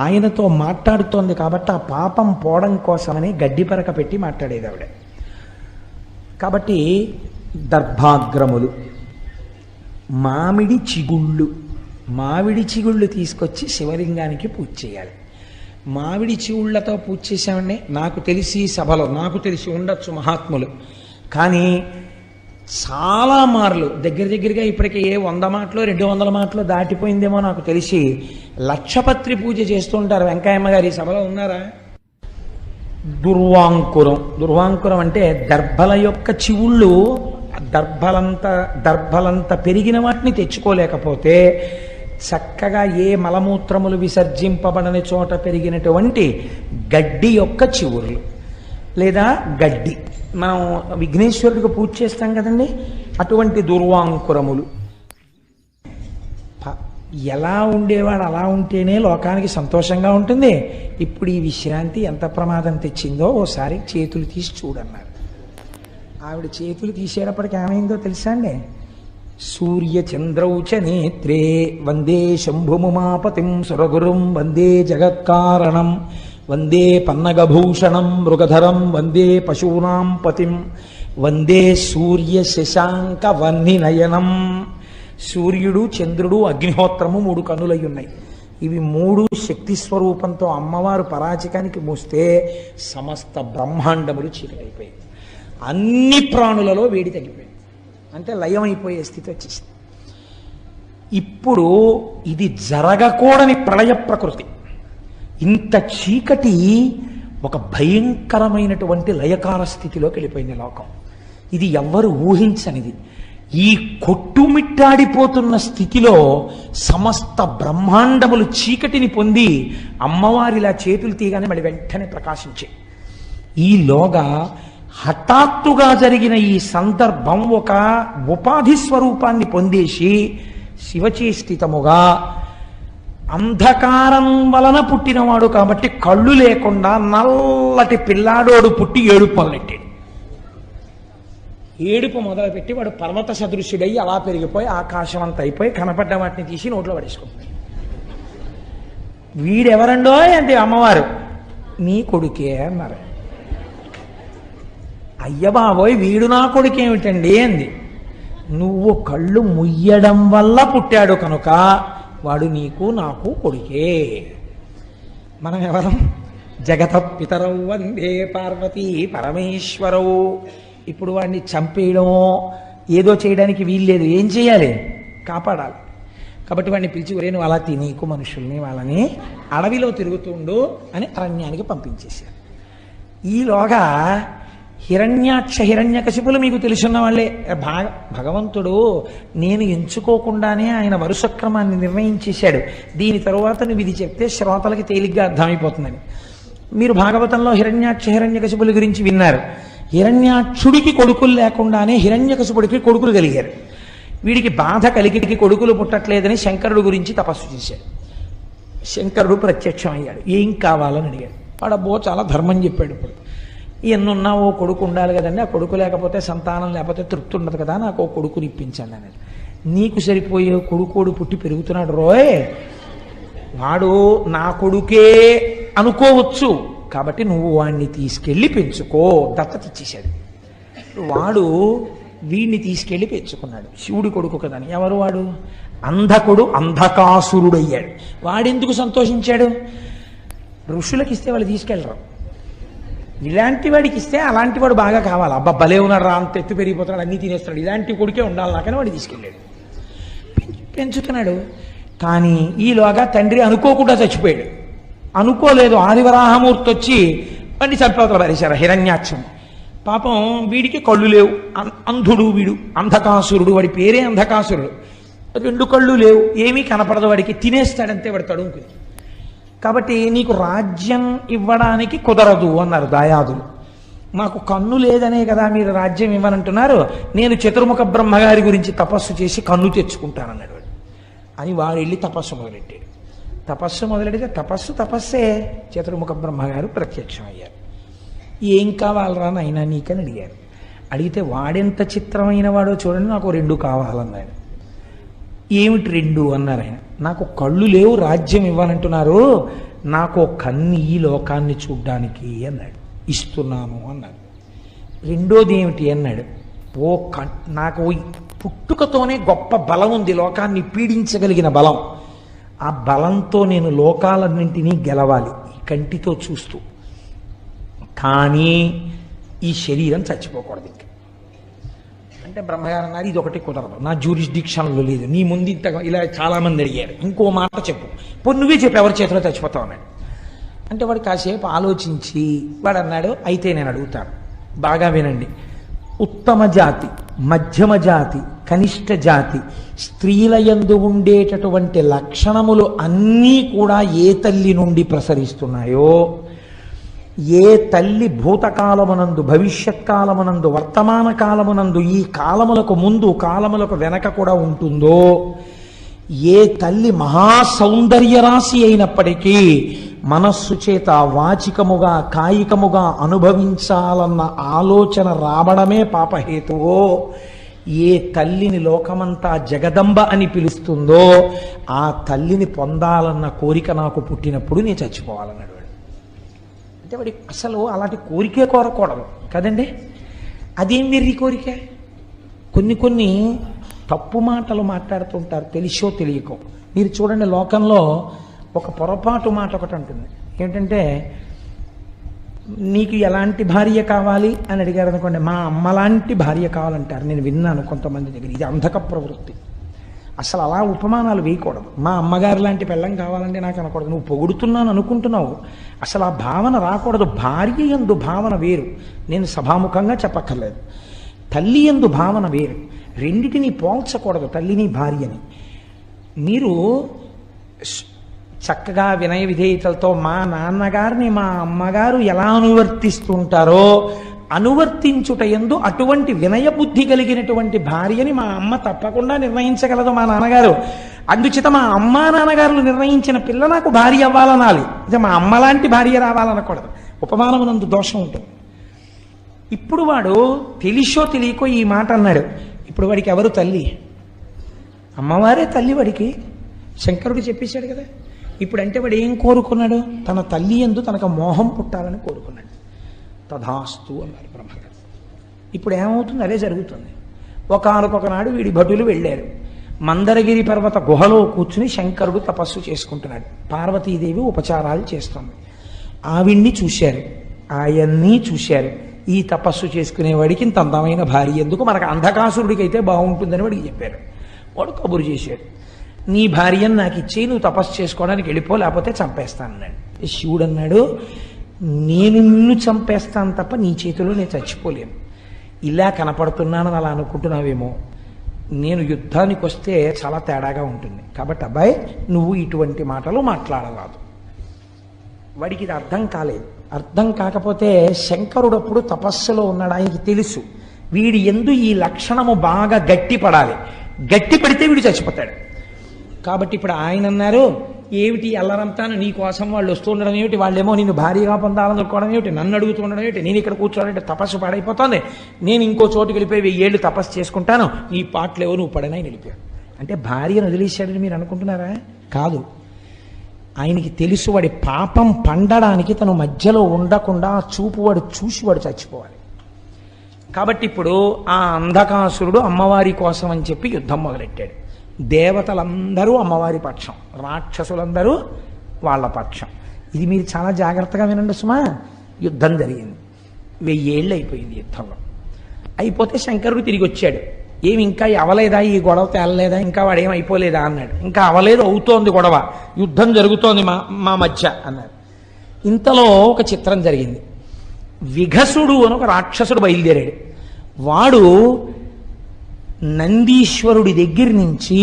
ఆయనతో మాట్లాడుతోంది కాబట్టి ఆ పాపం పోవడం కోసమని గడ్డిపరక పెట్టి మాట్లాడేది ఆవిడ. కాబట్టి దర్భాగ్రములు, మామిడి చిగుళ్ళు తీసుకొచ్చి శివలింగానికి పూజ చేయాలి. మామిడి చిగుళ్లతో పూజ చేశామండి. నాకు తెలిసి సభలో, నాకు తెలిసి ఉండొచ్చు మహాత్ములు, కానీ చాలా మార్లు దగ్గరగా ఇప్పటికే 100 మాటలో 200 మాటలో దాటిపోయిందేమో నాకు తెలిసి లక్షపత్రి పూజ చేస్తూ ఉంటారు. వెంకయ్యమ్మ గారి సభలో ఉన్నారా? దుర్వాంకురం అంటే దర్భల యొక్క చివుళ్ళు దర్భలంత పెరిగిన వాటిని తెచ్చుకోలేకపోతే చక్కగా ఏ మలమూత్రములు విసర్జింపబడని చోట పెరిగినటువంటి గడ్డి యొక్క చివుర్లు లేదా గడ్డి, మనం విఘ్నేశ్వరుడికి పూజ చేస్తాం కదండి, అటువంటి దుర్వాంకురములు. ఎలా ఉండేవాడు అలా ఉంటేనే లోకానికి సంతోషంగా ఉంటుంది. ఇప్పుడు ఈ విశ్రాంతి ఎంత ప్రమాదం తెచ్చిందో ఓసారి చేతులు తీసి చూడన్నారు. ఆవిడ చేతులు తీసేటప్పటికి ఏమైందో తెలుసా అండి? సూర్య చంద్రౌచ నేత్రే వందే శంభుముమాపతిం సురగురుం వందే జగత్కారణం వందే పన్నగభూషణం మృగధరం వందే పశూనాం పతిం వందే సూర్య శశాంక వన్నినయనం. సూర్యుడు, చంద్రుడు, అగ్నిహోత్రము 3 కన్నులై ఉన్నాయి. ఇవి 3 శక్తి స్వరూపంతో అమ్మవారు పరాచికానికి మూస్తే సమస్త బ్రహ్మాండములు చీకటైపోయాయి. అన్ని ప్రాణులలో వేడి తగ్గిపోయింది, అంటే లయమైపోయే స్థితి వచ్చేసింది. ఇప్పుడు ఇది జరగకూడని ప్రళయ ప్రకృతి. ఇంత చీకటి ఒక భయంకరమైనటువంటి లయకార స్థితిలోకి వెళ్ళిపోయింది లోకం. ఇది ఎవ్వరు ఊహించనిది. ఈ కొట్టుమిట్టాడిపోతున్న స్థితిలో సమస్త బ్రహ్మాండములు చీకటిని పొంది అమ్మవారిలా చేతులు తీయగానే మళ్ళీ వెంటనే ప్రకాశించాయి. ఈలోగా హఠాత్తుగా జరిగిన ఈ సందర్భం ఒక ఉపాధి స్వరూపాన్ని పొందేసి శివచేష్టితముగా అంధకారం వలన పుట్టినవాడు కాబట్టి కళ్ళు లేకుండా నల్లటి పిల్లాడోడు పుట్టి ఏడుపు మొదలెట్టాడు. ఏడుపు మొదలుపెట్టి వాడు పర్వత సదృశుడై అలా పెరిగిపోయి ఆకాశం అంత అయిపోయి కనపడ్డ వాటిని తీసి నోట్లో పడేసుకుంటాడు. వీడెవరండో అంటే అమ్మవారు, నీ కొడుకే అన్నారు. అయ్య బాబోయ్, వీడు నా కొడుకేమిటండి అంది. నువ్వు కళ్ళు ముయ్యడం వల్ల పుట్టాడు కనుక వాడు నీకు నాకు కొడుకే. మనం ఎవరం? జగత పితరౌ వందే పార్వతీ పరమేశ్వరవు. ఇప్పుడు వాడిని చంపేయడమో ఏదో చేయడానికి వీల్లేదు. ఏం చేయాలి? కాపాడాలి. కాబట్టి వాడిని పిలిచి, ఒరే నువ్వు అలా తినీకు మనుషుల్ని, వాళ్ళని అడవిలో తిరుగుతుండు అని అరణ్యానికి పంపించేశారు. ఈలోగా హిరణ్యకశిపులు మీకు తెలుసున్న వాళ్ళే. భగవంతుడు నేను ఎంచుకోకుండానే ఆయన వరుసక్రమాన్ని నిర్ణయించేశాడు. దీని తరువాత నువ్వు ఇది చెప్తే శ్రోతలకి తేలిగ్గా అర్థమైపోతుందని. మీరు భాగవతంలో హిరణ్యకశిపుల గురించి విన్నారు. హిరణ్యాక్షుడికి కొడుకులు లేకుండానే హిరణ్యకశిపుడికి కొడుకులు కలిగారు. వీడికి బాధ కలిగి కొడుకులు పుట్టట్లేదని శంకరుడు గురించి తపస్సు చేశాడు. శంకరుడు ప్రత్యక్షమయ్యాడు. ఏం కావాలని అడిగాడు. వాడబ్బో చాలా ధర్మం చెప్పాడు. ఇప్పుడు ఎన్నున్నా ఓ కొడుకు ఉండాలి కదండి, ఆ కొడుకు లేకపోతే సంతానం లేకపోతే తృప్తి ఉండదు కదా, నాకు ఓ కొడుకుని ఇప్పించండి అనేది. నీకు సరిపోయే కొడుకోడు పుట్టి పెరుగుతున్నాడు రోయ్, వాడు నా కొడుకే అనుకోవచ్చు, కాబట్టి నువ్వు వాడిని తీసుకెళ్ళి పెంచుకో. దత్తత ఇచ్చేశాడు. వాడు వీడిని తీసుకెళ్ళి పెంచుకున్నాడు. శివుడి కొడుకు కదా. ఎవరు వాడు? అంధకుడు, అంధకాసురుడయ్యాడు. వాడెందుకు సంతోషించాడు? ఋషులకు ఇస్తే వాళ్ళు తీసుకెళ్ళరు. ఇలాంటి వాడికి ఇస్తే అలాంటి వాడు బాగా కావాలి. అబ్బా భలే ఉన్నాడు రా, అంత ఎత్తు పెరిగిపోతాడు, అన్నీ తినేస్తాడు, ఇలాంటి కొడుకే ఉండాలి నాకని వాడు తీసుకెళ్ళాడు. పెంచుతున్నాడు. కానీ ఈలోగా తండ్రి అనుకోకుండా చచ్చిపోయాడు. అనుకోలేదు, ఆదివరాహమూర్తి వచ్చి వాడిని చంపవతల పారేశారు హిరణ్యాక్షం. పాపం వీడికి కళ్ళు లేవు, అంధుడు వీడు, అంధకాసురుడు, వాడి పేరే అంధకాసురుడు. 2 కళ్ళు లేవు, ఏమీ కనపడదు వాడికి, తినేస్తాడంతే వాడు తడుముకుని. కాబట్టి నీకు రాజ్యం ఇవ్వడానికి కుదరదు అన్నారు దాయాదులు. మాకు కన్ను లేదనే కదా మీరు రాజ్యం ఇవ్వనంటున్నారు, నేను చతుర్ముఖ బ్రహ్మగారి గురించి తపస్సు చేసి కన్ను తెచ్చుకుంటానన్నాడు వాడు. అని వాడు వెళ్ళి తపస్సు మొదలెట్టాడు. తపస్సు మొదలెడితే తపస్సే చతుర్ముఖ బ్రహ్మగారు ప్రత్యక్షమయ్యారు. ఏం కావాలరా నాయనా నీకని అడిగారు. అడిగితే వాడెంత చిత్రమైన వాడో చూడండి, నాకు 2 కావాలన్నాడు. ఏమిటి 2 అన్నారు ఆయన. నాకు కళ్ళు లేవు, రాజ్యం ఇవ్వాలంటున్నారు, నాకు కన్ను ఈ లోకాన్ని చూడ్డానికి అన్నాడు. ఇస్తున్నాను అన్నాడు. రెండోది ఏమిటి అన్నాడు. నాకు పుట్టుకతోనే గొప్ప బలం ఉంది, లోకాన్ని పీడించగలిగిన బలం. ఆ బలంతో నేను లోకాలన్నింటినీ గెలవాలి ఈ కంటితో చూస్తూ. కానీ ఈ శరీరం చచ్చిపోకూడదు ఇంకా. అంటే బ్రహ్మగారు అన్నారు, ఇది ఒకటి కుదరదు, నా జ్యూరిస్డిక్షన్లో లేదు, నీ ముందు ఇంత ఇలా చాలామంది అడిగారు, ఇంకో మాట చెప్పు, నువ్వే చెప్పు ఎవరి చేతిలో చచ్చిపోతావు అన్నాడు. అంటే వాడు కాసేపు ఆలోచించి వాడు అన్నాడు, అయితే నేను అడుగుతాను, బాగా వినండి. ఉత్తమ జాతి, మధ్యమ జాతి, కనిష్ట జాతి స్త్రీల యందు ఉండేటటువంటి లక్షణములు అన్నీ కూడా ఏ తల్లి నుండి ప్రసరిస్తున్నాయో, ఏ తల్లి భూతకాలమునందు, భవిష్యత్ కాలమునందు, వర్తమాన కాలమునందు, ఈ కాలములకు ముందు కాలములకు వెనక కూడా ఉంటుందో, ఏ తల్లి మహాసౌందర్య రాశి అయినప్పటికీ మనస్సు చేత వాచికముగా కాయికముగా అనుభవించాలన్న ఆలోచన రావడమే పాపహేతువో, ఏ తల్లిని లోకమంతా జగదంబ అని పిలుస్తుందో ఆ తల్లిని పొందాలన్న కోరిక నాకు పుట్టినప్పుడు నేను చచ్చిపోవాలన్నాడు వాడు. అంటే వాడి అసలు అలాంటి కోరికే కోరకూడదు కదండి. అదేం వెర్రి కోరిక. కొన్ని తప్పు మాటలు మాట్లాడుతుంటారు తెలిసో తెలియకో. మీరు చూడండి, లోకంలో ఒక పొరపాటు మాట ఒకటి ఉంటుంది. ఏంటంటే, నీకు ఎలాంటి భార్య కావాలి అని అడిగారు అనుకోండి, మా అమ్మలాంటి భార్య కావాలంటారు. నేను విన్నాను కొంతమంది దగ్గర. ఇది అంధక ప్రవృత్తి. అసలు అలా ఉపమానాలు వేయకూడదు. మా అమ్మగారు లాంటి పెళ్ళం కావాలంటే నాకు అనకూడదు. నువ్వు పొగుడుతున్నాను అనుకుంటున్నావు, అసలు ఆ భావన రాకూడదు. భార్య యందు భావన వేరు, నేను సభాముఖంగా చెప్పక్కర్లేదు. తల్లి యందు భావన వేరు, రెండిటిని పోల్చకూడదు, తల్లిని భార్యని. మీరు చక్కగా వినయ విధేయతలతో మా నాన్నగారిని మా అమ్మగారు ఎలా అనువర్తిస్తుంటారో అనువర్తించుట యందు అటువంటి వినయ బుద్ధి కలిగినటువంటి భార్యని మా అమ్మ తప్పకుండా నిర్ణయించగలదు మా నాన్నగారు. అందుచేత మా అమ్మా నాన్నగారులు నిర్ణయించిన పిల్ల నాకు భార్య అవ్వాలనాలి, అంటే మా అమ్మ లాంటి భార్య రావాలనకూడదు. ఉపమానమునందు దోషం ఉంటుంది. ఇప్పుడు వాడు తెలిసో తెలియకో ఈ మాట అన్నాడు. ఇప్పుడు వాడికి ఎవరు తల్లి? అమ్మవారే తల్లి వాడికి. శంకరుడు చెప్పేశాడు కదా. ఇప్పుడు అంటే వాడు ఏం కోరుకున్నాడు? తన తల్లి యందు తనకు మోహం పుట్టాలని కోరుకున్నాడు. తథాస్తు అన్నారు బ్రహ్మగారు. ఇప్పుడు ఏమవుతుంది? అదే జరుగుతుంది. ఒకనొకనాడు వీడి భటులు వెళ్ళారు. మందరగిరి పర్వత గుహలో కూర్చుని శంకరుడు తపస్సు చేసుకుంటున్నాడు. పార్వతీదేవి ఉపచారాలు చేస్తుంది. ఆవిడ్ని చూశారు, ఆయన్ని చూశారు. ఈ తపస్సు చేసుకునేవాడికి ఇంత అందమైన భార్య ఎందుకు, మనకు అంధకాసురుడికి అయితే బాగుంటుందని వాడికి చెప్పారు. వాడు కబురు చేశాడు, నీ భార్యను నాకు ఇచ్చి నువ్వు తపస్సు చేసుకోవడానికి వెళ్ళిపో, లేకపోతే చంపేస్తానన్నాడు. శివుడు అన్నాడు, నేను నిన్ను చంపేస్తాను తప్ప నీ చేతిలో నేను చచ్చిపోలేను. ఇలా కనపడుతున్నానని అలా అనుకుంటున్నావేమో, నేను యుద్ధానికి వస్తే చాలా తేడాగా ఉంటుంది. కాబట్టి అబ్బాయి నువ్వు ఇటువంటి మాటలు మాట్లాడరాదు. వాడికి ఇది అర్థం కాలేదు. అర్థం కాకపోతే శంకరుడు అప్పుడు తపస్సులో ఉన్నాడు. ఆయనకి తెలుసు వీడి యందు ఈ లక్షణము బాగా గట్టిపడాలి, గట్టి పడితే వీడు చచ్చిపోతాడు. కాబట్టి ఇప్పుడు ఆయన అన్నారు, ఏమిటి అల్లరంతాను నీ కోసం వాళ్ళు వస్తూ ఉండడం ఏమిటి, వాళ్ళేమో నేను భారీగా పొందాలనుకోవడం ఏమిటి, నన్ను అడుగుతూ ఉండడం ఏమిటి, నేను ఇక్కడ కూర్చోవాలంటే తపస్సు పాడైపోతుంది, నేను ఇంకో చోటుకి వెళ్ళిపోయి 1000 ఏళ్ళు తపస్సు చేసుకుంటాను, నీ పాటలేవో నువ్వు పడనని వెళ్ళిపోయాడు. అంటే భార్యను వదిలేశాడని మీరు అనుకుంటున్నారా? కాదు. ఆయనకి తెలుసు వాడి పాపం పండడానికి తను మధ్యలో ఉండకుండా ఆ చూపు వాడు చూసి వాడు చచ్చిపోవాలి. కాబట్టి ఇప్పుడు ఆ అంధకాసురుడు అమ్మవారి కోసం అని చెప్పి యుద్ధం మొదలెట్టాడు. దేవతలందరూ అమ్మవారి పక్షం, రాక్షసులందరూ వాళ్ళ పక్షం. ఇది మీరు చాలా జాగ్రత్తగా వినండి సుమా. యుద్ధం జరిగింది. 1000 ఏళ్ళు అయిపోయింది యుద్ధంలో. అయిపోతే శంకరుడు తిరిగి వచ్చాడు. ఏమి ఇంకా అవలేదా, ఈ గొడవ తేలలేదా, ఇంకా వాడేం అయిపోలేదా అన్నాడు. ఇంకా అవలేదు, అవుతోంది గొడవ, యుద్ధం జరుగుతోంది మా మధ్య అన్నాడు. ఇంతలో ఒక చిత్రం జరిగింది. విఘసుడు అని ఒక రాక్షసుడు బయలుదేరాడు. వాడు నందీశ్వరుడి దగ్గర నుంచి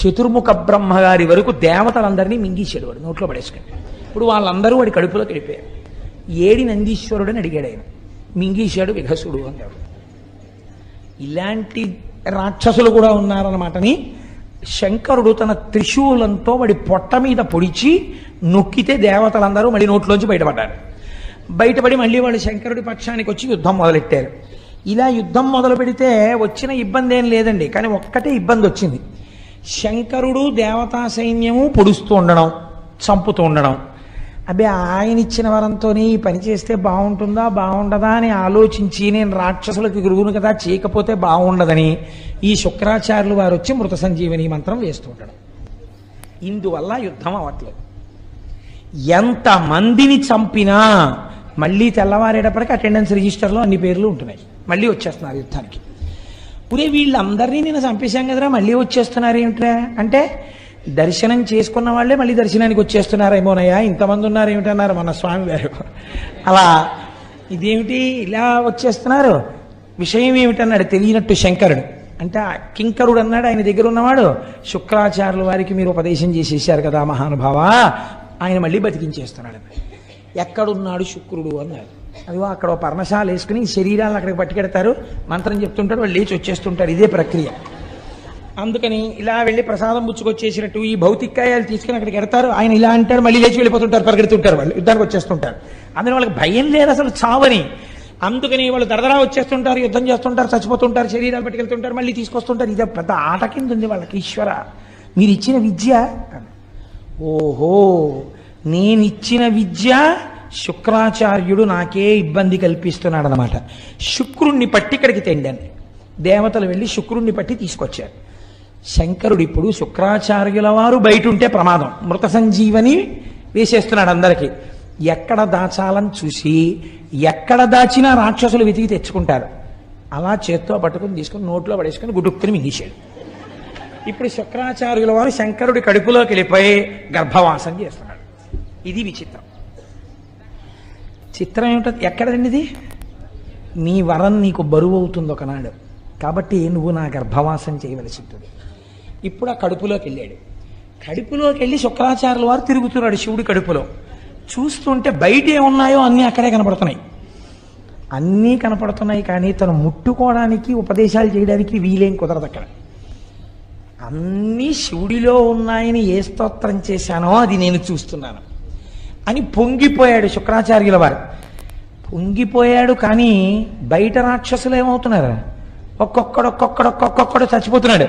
చతుర్ముఖ బ్రహ్మగారి వరకు దేవతలందరినీ మింగేశాడు. వాడు నోట్లో పడేసుకుని. ఇప్పుడు వాళ్ళందరూ వాడి కడుపులో గడిపారు. ఏడి నందీశ్వరుడు అని అడిగాడు ఆయన. మింగేశాడు విఘసుడు అన్నాడు. ఇలాంటి రాక్షసులు కూడా ఉన్నారన్నమాటని శంకరుడు తన త్రిశూలంతో వాడి పొట్ట మీద పొడిచి నొక్కితే దేవతలందరూ మళ్ళీ నోట్లోంచి బయటపడ్డారు. బయటపడి మళ్ళీ వాళ్ళు శంకరుడి పక్షానికి వచ్చి యుద్ధం మొదలెట్టారు. ఇలా యుద్ధం మొదలు పెడితే వచ్చిన ఇబ్బంది ఏం లేదండి, కానీ ఒక్కటే ఇబ్బంది వచ్చింది. శంకరుడు దేవతా సైన్యము పొడుస్తూ ఉండడం, చంపుతూ ఉండడం. అబ్బే, ఆయన ఇచ్చిన వరంతోనే ఈ పని చేస్తే బాగుంటుందా బాగుండదా అని ఆలోచించి, నేను రాక్షసులకు గురువును కదా, చేయకపోతే బాగుండదని ఈ శుక్రాచార్యులు వారు వచ్చి మృత సంజీవని మంత్రం వేస్తూ ఉండడం. ఇందువల్ల యుద్ధం అవ్వట్లేదు. ఎంతమందిని చంపినా మళ్ళీ తెల్లవారేటప్పటికి అటెండెన్స్ రిజిస్టర్లో అన్ని పేర్లు ఉంటున్నాయి. మళ్ళీ వచ్చేస్తున్నారు యుద్ధానికి. పురే వీళ్ళందరినీ నేను చంపేశాం కదరా, మళ్ళీ వచ్చేస్తున్నారు ఏమిట్రా అంటే, దర్శనం చేసుకున్న వాళ్ళే మళ్ళీ దర్శనానికి వచ్చేస్తున్నారేమోనయ్యా, ఇంతమంది ఉన్నారు ఏమిటన్నారు మన స్వామి గారు. అలా ఇదేమిటి ఇలా వచ్చేస్తున్నారు, విషయం ఏమిటన్నాడు తెలియనట్టు శంకరుడు. అంటే కింకరుడు అన్నాడు ఆయన దగ్గర ఉన్నవాడు, శుక్రాచార్యుల వారికి మీరు ఉపదేశం చేసేసారు కదా మహానుభావ, ఆయన మళ్ళీ బతికించేస్తున్నాడు. ఎక్కడున్నాడు శుక్రుడు అన్నాడు. అదిగో అక్కడ పర్ణశాల వేసుకుని శరీరాలను అక్కడికి పట్టుకెడతారు, మంత్రం చెప్తుంటారు, వాళ్ళు లేచి వచ్చేస్తుంటారు. ఇదే ప్రక్రియ. అందుకని ఇలా వెళ్ళి ప్రసాదం పుచ్చుకొచ్చేసినట్టు ఈ భౌతికాయాలు తీసుకుని అక్కడికి ఎడతారు. ఆయన ఇలా అంటారు, మళ్ళీ లేచి వెళ్ళిపోతుంటారు, పరిగెడుతుంటారు, వాళ్ళు యుద్ధానికి వచ్చేస్తుంటారు. అందుకని వాళ్ళకి భయం లేదు అసలు చావని. అందుకని వాళ్ళు దరదరా వచ్చేస్తుంటారు, యుద్ధం చేస్తుంటారు, చచ్చిపోతుంటారు, శరీరాలు పట్టుకెళ్తుంటారు, మళ్ళీ తీసుకొస్తుంటారు. ఇదే పెద్ద ఆట కింద ఉంది వాళ్ళకి. ఈశ్వర, మీరు ఇచ్చిన విద్య, ఓహో నేనిచ్చిన విద్య శుక్రాచార్యుడు నాకే ఇబ్బంది కల్పిస్తున్నాడు అన్నమాట. శుక్రుణ్ణి పట్టి ఇక్కడికి తెండాను. దేవతలు వెళ్ళి శుక్రుణ్ణి పట్టి తీసుకొచ్చారు. శంకరుడు ఇప్పుడు శుక్రాచార్యుల వారు బయట ఉంటే ప్రమాదం, మృత సంజీవని వేసేస్తున్నాడు అందరికీ. ఎక్కడ దాచాలని చూసి ఎక్కడ దాచినా రాక్షసులు వెతికి తెచ్చుకుంటారు. అలా చేత్తో పట్టుకుని తీసుకుని నోట్లో పడేసుకుని గుడుక్కుని మింగేశాడు. ఇప్పుడు శుక్రాచార్యుల వారు శంకరుడి కడుపులోకి వెళ్ళిపోయి గర్భవాసం చేస్తున్నాడు. ఇది విచిత్రం. చిత్రం ఏమిటది? ఎక్కడండి? నీ వరం నీకు బరువు అవుతుంది ఒకనాడు, కాబట్టి నువ్వు నా గర్భవాసం చేయవలసి ఉంటుంది. ఇప్పుడు ఆ కడుపులోకి వెళ్ళాడు. కడుపులోకి వెళ్ళి శుక్రాచార్యుల వారు తిరుగుతున్నాడు శివుడి కడుపులో. చూస్తుంటే బయట ఏమున్నాయో అన్నీ అక్కడే కనపడుతున్నాయి. అన్నీ కనపడుతున్నాయి, కానీ తను ముట్టుకోవడానికి ఉపదేశాలు చేయడానికి వీలేం కుదరదు అక్కడ. అన్నీ శివుడిలో ఉన్నాయని ఏ స్తోత్రం చేశానో అది నేను చూస్తున్నాను అని పొంగిపోయాడు శుక్రాచార్యుల వారు. పొంగిపోయాడు, కానీ బయట రాక్షసులు ఏమవుతున్నారు? ఒక్కొక్కడు చచ్చిపోతున్నాడు.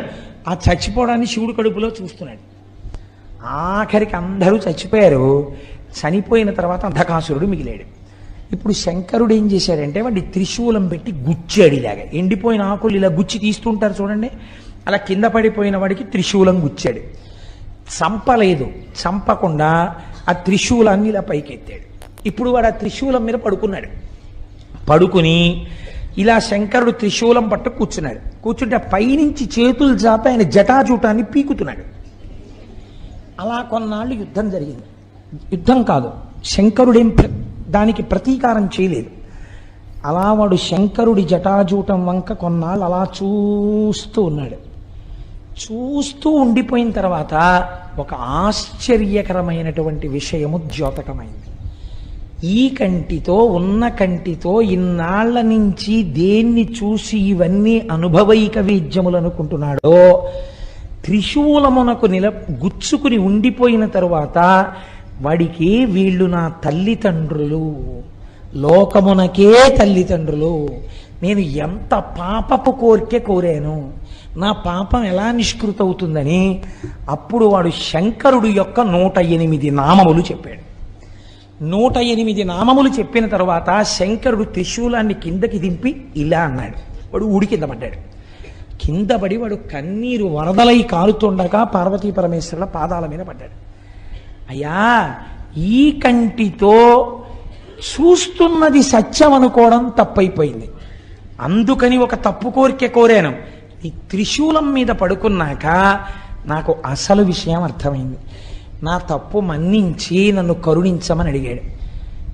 ఆ చచ్చిపోవడాన్ని శివుడు కడుపులో చూస్తున్నాడు. ఆఖరికి అందరూ చచ్చిపోయారు. చనిపోయిన తర్వాత అంధకాసురుడు మిగిలాడు. ఇప్పుడు శంకరుడు ఏం చేశాడంటే వాడి త్రిశూలం పెట్టి గుచ్చాడు. ఇలాగా ఎండిపోయిన ఆకులు ఇలా గుచ్చి తీస్తుంటారు చూడండి, అలా కింద పడిపోయిన వాడికి త్రిశూలం గుచ్చాడు. చంపలేదు, చంపకుండా ఆ త్రిశూలాన్ని ఇలా పైకెత్తాడు. ఇప్పుడు వాడు ఆ త్రిశూలం మీద పడుకున్నాడు. పడుకుని ఇలా శంకరుడు త్రిశూలం పట్టు కూర్చున్నాడు. కూర్చుంటే పైనుంచి చేతులు చాపి ఆయన జటాజూటాన్ని పీకుతున్నాడు. అలా కొన్నాళ్ళు యుద్ధం జరిగింది. యుద్ధం కాదు, శంకరుడేం దానికి ప్రతీకారం చేయలేదు. అలా వాడు శంకరుడి జటాజూటం వంక కొన్నాళ్ళు అలా చూస్తూ ఉన్నాడు. చూస్తూ ఉండిపోయిన తర్వాత ఒక ఆశ్చర్యకరమైనటువంటి విషయము ద్యోతకమైంది. ఈ కంటితో ఉన్న కంటితో ఇన్నాళ్ల నుంచి దేన్ని చూసి ఇవన్నీ అనుభవైక వేద్యములు అనుకుంటున్నాడో, త్రిశూలమునకు గుచ్చుకుని ఉండిపోయిన తరువాత వాడికి వీళ్ళు నా తల్లిదండ్రులు, లోకమునకే తల్లిదండ్రులు, నేను ఎంత పాపపు కోరిక కోరాను, నా పాపం ఎలా నిష్కృతవుతుందని అప్పుడు వాడు శంకరుడు యొక్క 108 నామములు చెప్పాడు. 108 నామములు చెప్పిన తర్వాత శంకరుడు త్రిశూలాన్ని కిందకి దింపి ఇలా అన్నాడు. వాడు ఊడి కింద పడ్డాడు. కింద పడి వాడు కన్నీరు వరదలై కారుతుండగా పార్వతీ పరమేశ్వరుల పాదాల మీద పడ్డాడు. అయ్యా, ఈ కంటితో చూస్తున్నది సత్యం అనుకోవడం తప్పైపోయింది. అందుకని ఒక తప్పు కోరిక కోరాను. ఈ త్రిశూలం మీద పడుకున్నాక నాకు అసలు విషయం అర్థమైంది. నా తప్పు మన్నించి నన్ను కరుణించమని అడిగాడు.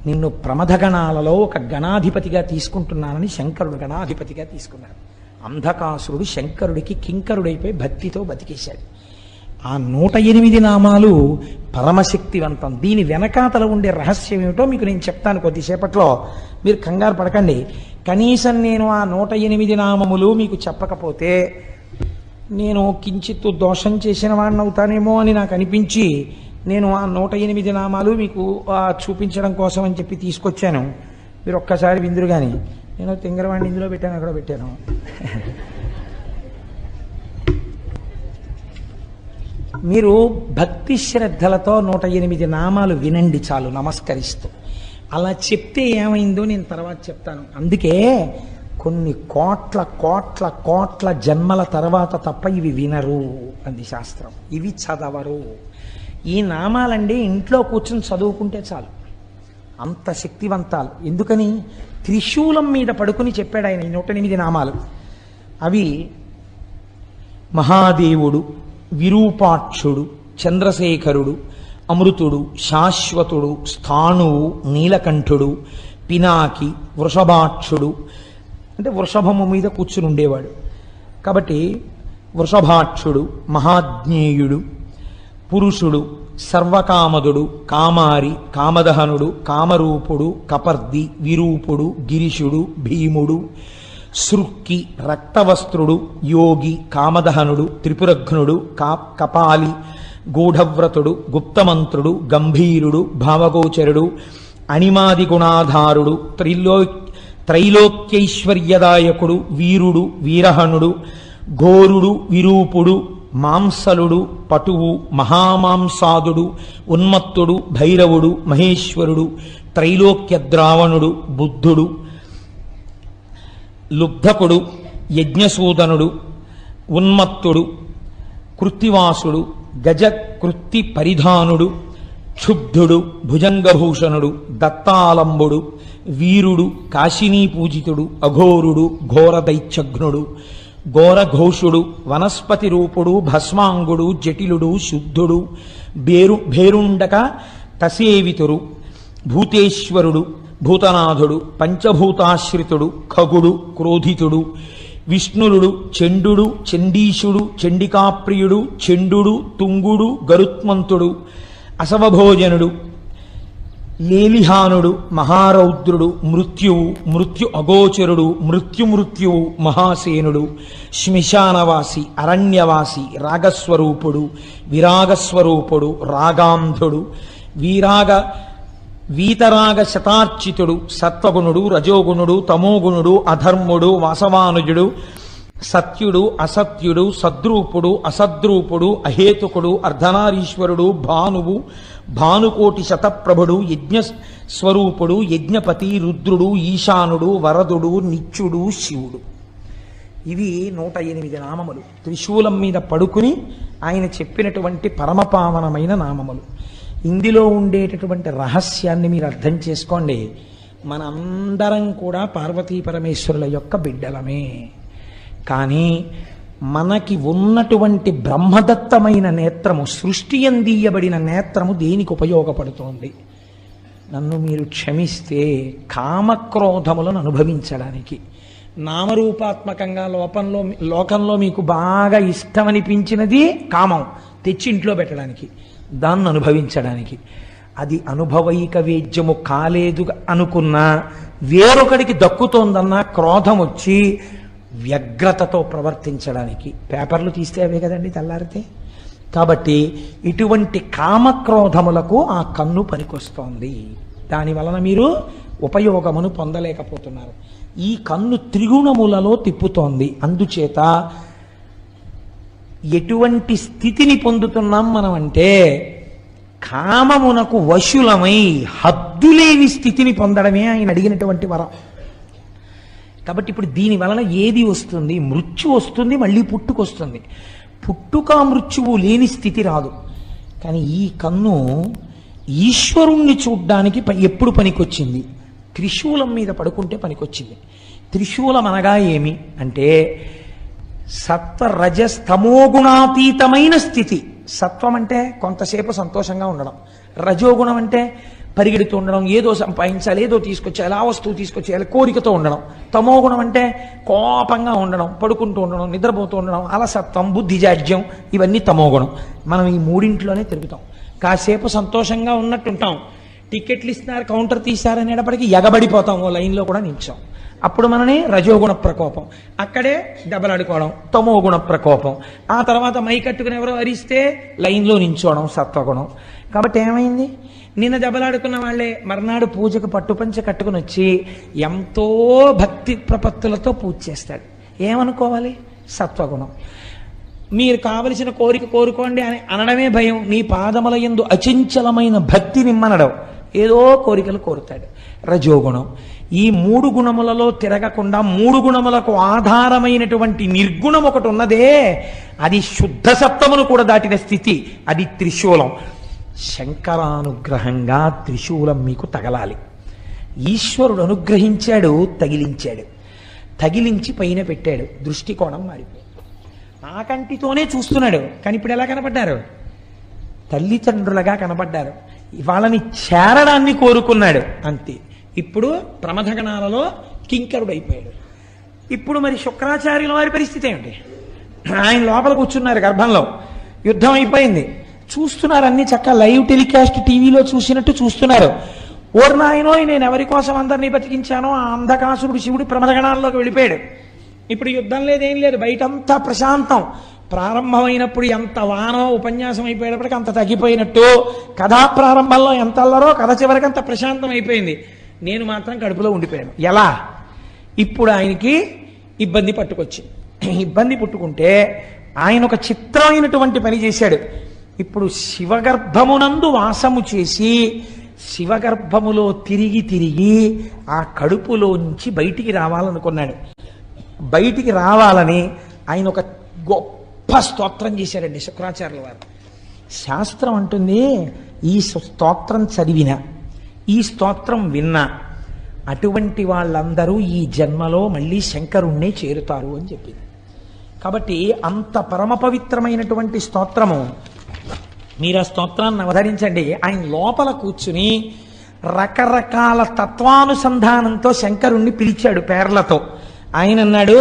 నిన్ను ప్రమథగణాలలో ఒక గణాధిపతిగా తీసుకుంటున్నానని శంకరుడు గణాధిపతిగా తీసుకున్నాడు. అంధకాసురుడు శంకరుడికి కింకరుడైపోయి భక్తితో బతికేశాడు. ఆ 108 నామాలు పరమశక్తివంతం. దీని వెనకాతల ఉండే రహస్యం ఏమిటో మీకు నేను చెప్తాను కొద్దిసేపట్లో. మీరు కంగారు పడకండి. కనీసం నేను ఆ 108 నామములు మీకు చెప్పకపోతే నేను కించిత్తు దోషం చేసిన వాడిని అవుతానేమో అని నాకు అనిపించి నేను ఆ 108 నామాలు మీకు చూపించడం కోసం అని చెప్పి తీసుకొచ్చాను. మీరు ఒక్కసారి విందురు. కానీ నేను తింగరవాడిని ఇందులో పెట్టాను, అక్కడ పెట్టాను. మీరు భక్తి శ్రద్ధలతో 108 నామాలు వినండి చాలు, నమస్కరిస్తూ. అలా చెప్తే ఏమైందో నేను తర్వాత చెప్తాను. అందుకే కొన్ని కోట్ల కోట్ల కోట్ల జన్మల తర్వాత తప్ప ఇవి వినరు అంది శాస్త్రం. ఇవి చదవరు. ఈ నామాలండి ఇంట్లో కూర్చొని చదువుకుంటే చాలు, అంత శక్తివంతాలు. ఎందుకని? త్రిశూలం మీద పడుకుని చెప్పాడు ఆయన ఈ 108 నామాలు. అవి మహాదేవుడు, విరూపాక్షుడు, చంద్రశేఖరుడు, అమృతుడు, శాశ్వతుడు, స్థాణువు, నీలకంఠుడు, పినాకి, వృషభాక్షుడు. అంటే వృషభము మీద కూర్చుని ఉండేవాడు కాబట్టి వృషభాక్షుడు, మహాజ్ఞేయుడు, పురుషుడు, సర్వకామదుడు, కామారి, కామదహనుడు, కామరూపుడు, కపర్ది, విరూపుడు, గిరిశుడు, భీముడు, సృక్కి, రక్తవస్త్రుడు, యోగి, కామదహనుడు, త్రిపురఘ్నుడు, కపాలి, గూఢవ్రతుడు, గుప్తమంత్రుడు, గంభీరుడు, భావగోచరుడు, అణిమాది గుణాధారుడు, త్రైలోక్యైశ్వర్యదాయకుడు, వీరుడు, వీరహనుడు, ఘోరుడు, విరూపుడు, మాంసలుడు, పటువు, మహామాంసాదుడు, ఉన్మత్తుడు, భైరవుడు, మహేశ్వరుడు, త్రైలోక్యద్రావణుడు, బుద్ధుడు, లుబ్ధకుడు, యజ్ఞసూదనుడు, ఉన్మత్తుడు, కృత్తివాసుడు, గజకృత్తి పరిధానుడు, క్షుబ్ధుడు, భుజంగభూషణుడు, దత్తాలంబుడు, వీరుడు, కాశినీ పూజితుడు, అఘోరుడు, ఘోరదైత్యఘ్నుడు, ఘోరఘోషుడు, వనస్పతి రూపుడు, భస్మాంగుడు, జటిలుడు, శుద్ధుడు, భేరుండక తసేవితుడు, భూతేశ్వరుడు, భూతనాథుడు, పంచభూతాశ్రితుడు, ఖగుడు, క్రోధితుడు, విష్ణురుడు, చండుడు, చండీశుడు, చండికాప్రియుడు, చండుడు, తుంగుడు, గరుత్మంతుడు, అసవభోజనుడు, లేలిహానుడు, మహారౌద్రుడు, మృత్యువు, మృత్యు అగోచరుడు, మృత్యువు, మహాసేనుడు, శ్మశానవాసి, అరణ్యవాసి, రాగస్వరూపుడు, విరాగస్వరూపుడు, రాగాంధుడు, వీతరాగ శతార్చితుడు, సత్వగుణుడు, రజోగుణుడు, తమోగుణుడు, అధర్ముడు, వాసవానుజుడు, సత్యుడు, అసత్యుడు, సద్రూపుడు, అసద్రూపుడు, అహేతుకుడు, అర్ధనారీశ్వరుడు, భానువు, భానుకోటి శతప్రభుడు, యజ్ఞస్వరూపుడు, యజ్ఞపతి, రుద్రుడు, ఈశానుడు, వరదుడు, నిత్యుడు, శివుడు. ఇవి 108 నామములు. త్రిశూలం మీద పడుకుని ఆయన చెప్పినటువంటి పరమపావనమైన నామములు. ఇందులో ఉండేటటువంటి రహస్యాన్ని మీరు అర్థం చేసుకోండి. మనందరం కూడా పార్వతీ పరమేశ్వరుల యొక్క బిడ్డలమే. కానీ మనకి ఉన్నటువంటి బ్రహ్మదత్తమైన నేత్రము, సృష్టి అందియబడిన నేత్రము దేనికి ఉపయోగపడుతోంది? నన్ను మీరు క్షమిస్తే కామక్రోధములను అనుభవించడానికి. నామరూపాత్మకంగా లోకంలో మీకు బాగా ఇష్టమనిపించినది కామం తెచ్చి ఇంట్లో పెట్టడానికి, దాన్ని అనుభవించడానికి. అది అనుభవైక వేద్యము కాలేదు అనుకున్నా, వేరొకడికి దక్కుతోందన్నా క్రోధం వచ్చి వ్యగ్రతతో ప్రవర్తించడానికి. పేపర్లు తీస్తే అవే కదండి తెల్లారితే. కాబట్టి ఇటువంటి కామక్రోధములకు ఆ కన్ను పనికొస్తోంది. దాని వలన మీరు ఉపయోగమును పొందలేకపోతున్నారు. ఈ కన్ను త్రిగుణములలో తిప్పుతోంది. అందుచేత ఎటువంటి స్థితిని పొందుతున్నాం మనం అంటే, కామమునకు వశులమై హద్దులేని స్థితిని పొందడమే ఆయన అడిగినటువంటి వరం. కాబట్టి ఇప్పుడు దీని వలన ఏది వస్తుంది? మృత్యు వస్తుంది, మళ్ళీ పుట్టుకొస్తుంది. పుట్టుక మృత్యువు లేని స్థితి రాదు. కానీ ఈ కన్ను ఈశ్వరుణ్ణి చూడ్డానికి ఎప్పుడు పనికొచ్చింది? త్రిశూలం మీద పడుకుంటే పనికొచ్చింది. త్రిశూలం అనగా ఏమి అంటే సత్వ రజస్తమోగుణాతీతమైన స్థితి. సత్వం అంటే కొంతసేపు సంతోషంగా ఉండడం, రజోగుణం అంటే పరిగెడుతూ ఉండడం, ఏదో సంపాదించాలి, ఏదో తీసుకొచ్చేయాలి, ఆ వస్తువు తీసుకొచ్చేయాలి, కోరికతో ఉండడం. తమోగుణం అంటే కోపంగా ఉండడం, పడుకుంటూ ఉండడం, నిద్రపోతూ ఉండడం, అలసత్వం, బుద్ధిజాడ్యం, ఇవన్నీ తమోగుణం. మనం ఈ మూడింట్లోనే తిరుగుతాం. కాసేపు సంతోషంగా ఉన్నట్టుంటాం, టికెట్లు ఇస్తున్నారు, కౌంటర్ తీశారనేటప్పటికీ ఎగబడిపోతాం, ఓ లైన్లో కూడా నిల్చాం. అప్పుడు మనని రజోగుణ ప్రకోపం, అక్కడే దెబ్బలాడుకోవడం తమోగుణ ప్రకోపం. ఆ తర్వాత మైకట్టుకుని ఎవరో అరిస్తే లైన్లో నించోవడం సత్వగుణం. కాబట్టి ఏమైంది, నిన్న దెబ్బలాడుకున్న వాళ్ళే మర్నాడు పూజకు పట్టుపంచ కట్టుకుని వచ్చి ఎంతో భక్తి ప్రపత్తులతో పూజ చేస్తాడు. ఏమనుకోవాలి, సత్వగుణం. మీరు కావలసిన కోరిక కోరుకోండి అని అనడమే భయం. నీ పాదముల యందు అచంచలమైన భక్తి నిమ్మనడం, ఏదో కోరికలు కోరుతాడు, రజోగుణం. ఈ మూడు గుణములలో తిరగకుండా మూడు గుణములకు ఆధారమైనటువంటి నిర్గుణం ఒకటి ఉన్నదే, అది శుద్ధ సత్వమును కూడా దాటిన స్థితి, అది త్రిశూలం. శంకరానుగ్రహంగా త్రిశూలం మీకు తగలాలి. ఈశ్వరుడు అనుగ్రహించాడు, తగిలించాడు, తగిలించి పైన పెట్టాడు, దృష్టికోణం మారిపోయింది. ఆ కంటితోనే చూస్తున్నాడు, కానీ ఇప్పుడు ఎలా కనపడ్డారు, తల్లిదండ్రులుగా కనపడ్డారు. వాళ్ళని చేరడాన్ని కోరుకున్నాడు, అంతే. ఇప్పుడు ప్రమథగణాలలో కింకరుడైపోయాడు. ఇప్పుడు మరి శుక్రాచార్యుల వారి పరిస్థితి ఏమిటి? ఆయన లోపల కూర్చున్నారు గర్భంలో, యుద్ధం అయిపోయింది, చూస్తున్నారు, అన్ని చక్క లైవ్ టెలికాస్ట్ టీవీలో చూసినట్టు చూస్తున్నారు. ఓర్నాయనో నేను ఎవరి కోసం అందరినీ బతికించానో ఆ అంధకాసురుడు శివుడు ప్రమథగణాల్లోకి వెళ్ళిపోయాడు. ఇప్పుడు యుద్ధం లేదేం లేదు, బయటంతా ప్రశాంతం. ప్రారంభమైనప్పుడు ఎంత వానో, ఉపన్యాసం అయిపోయేటప్పటికి అంత తగ్గిపోయినట్టు, కథా ప్రారంభంలో ఎంత అల్లరో కథ చివరికి అంత ప్రశాంతం అయిపోయింది. నేను మాత్రం కడుపులో ఉండిపోయాను. ఎలా? ఇప్పుడు ఆయనకి ఇబ్బంది పట్టుకొచ్చింది. ఇబ్బంది పుట్టుకుంటే ఆయన ఒక చిత్రమైనటువంటి పని చేశాడు. ఇప్పుడు శివగర్భమునందు వాసము చేసి శివగర్భములో తిరిగి తిరిగి ఆ కడుపులోంచి బయటికి రావాలనుకున్నాడు. బయటికి రావాలని ఆయన ఒక గొప్ప స్తోత్రం చేశారండి శుక్రాచార్యుల వారు. శాస్త్రం అంటుంది, ఈ స్తోత్రం చదివిన, ఈ స్తోత్రం విన్నా అటువంటి వాళ్ళందరూ ఈ జన్మలో మళ్ళీ శంకరుణ్ణే చేరుతారు అని చెప్పింది. కాబట్టి అంత పరమ పవిత్రమైనటువంటి స్తోత్రము. మీరు ఆ స్తోత్రాన్ని అవధరించండి. ఆయన లోపల కూర్చుని రకరకాల తత్వానుసంధానంతో శంకరుణ్ణి పిలిచాడు పేర్లతో. ఆయన అన్నాడు,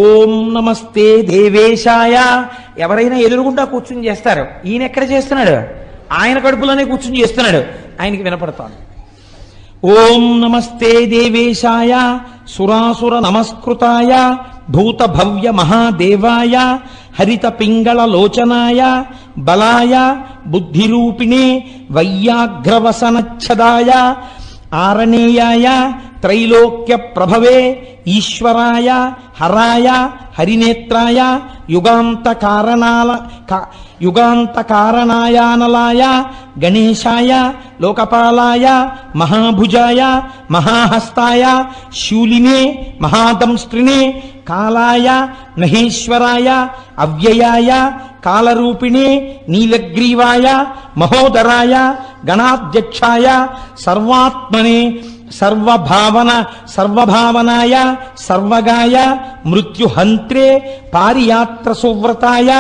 ఓం నమస్తే దేవేశాయ. ఎవరైనా ఎదురుగుండా కూర్చుని చేస్తారు, ఈయన ఎక్కడ చేస్తున్నాడు, ఆయన కడుపులోనే కూర్చుని చేస్తున్నాడు, ఆయనకి వినపడతాడు. ఓం నమస్తే దేవేశాయ సురాసుర నమస్కృతాయ భూత భవ్య మహాదేవాయ హరిత పింగళ లోచనాయ బలాయ బుద్ధిరూపిణే వైయాఘ్రవసనచ్ఛదాయ ఆరణేయాయ త్రైలోక్య ప్రభవే ఈశ్వరాయ హరాయ హరినేత్రాయ యుగాంతకారణాయానలాయ గణేశాయ లోకపాలాయ మహాభుజాయ మహాహస్తాయ శూలినే మహాదంస్త్రినే కాలాయ మహేశ్వరాయ అవ్యయాయ కాలరూపిణే నీలగ్రీవాయ మహోదరాయ గణాధ్యక్షాయ సర్వాత్మనే సర్వభావనాయ సర్వగాయ మృత్యుహంత్రే పారియాత్ర సువ్రతాయ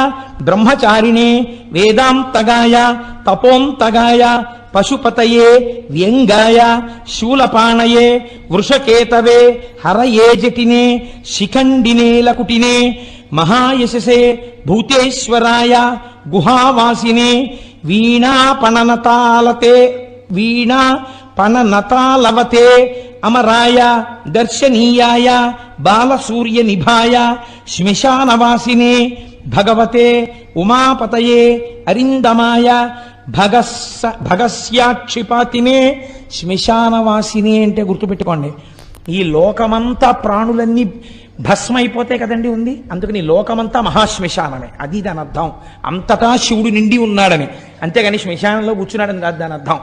బ్రహ్మచారిణే వేదాంతగాయ తపోంతగాయ పశుపతయే వ్యంగాయ శూలపాణయే వృషకేతవే హరయే జటినే శిఖండినే లకుటినే మహాయశసే భూతేశ్వరాయ గుహావాసినే వీణాపణనతాలవతే అమరాయ దర్శనీయాయ బాలసూర్య నిభాయ శ్మశానవాసినే భగవతే ఉమాపతయే అరిందమాయ భగస్యాక్షిపాతినే. శ్మశానవాసిని అంటే గుర్తుపెట్టుకోండి, ఈ లోకమంతా ప్రాణులన్నీ భస్మైపోతే కదండి ఉంది, అందుకని లోకమంతా మహాశ్మశానమే, అది దాని అర్థం. అంతటా శివుడు నిండి ఉన్నాడని, అంతేగాని శ్మశానంలో కూర్చున్నాడని కాదు దాని అర్థం.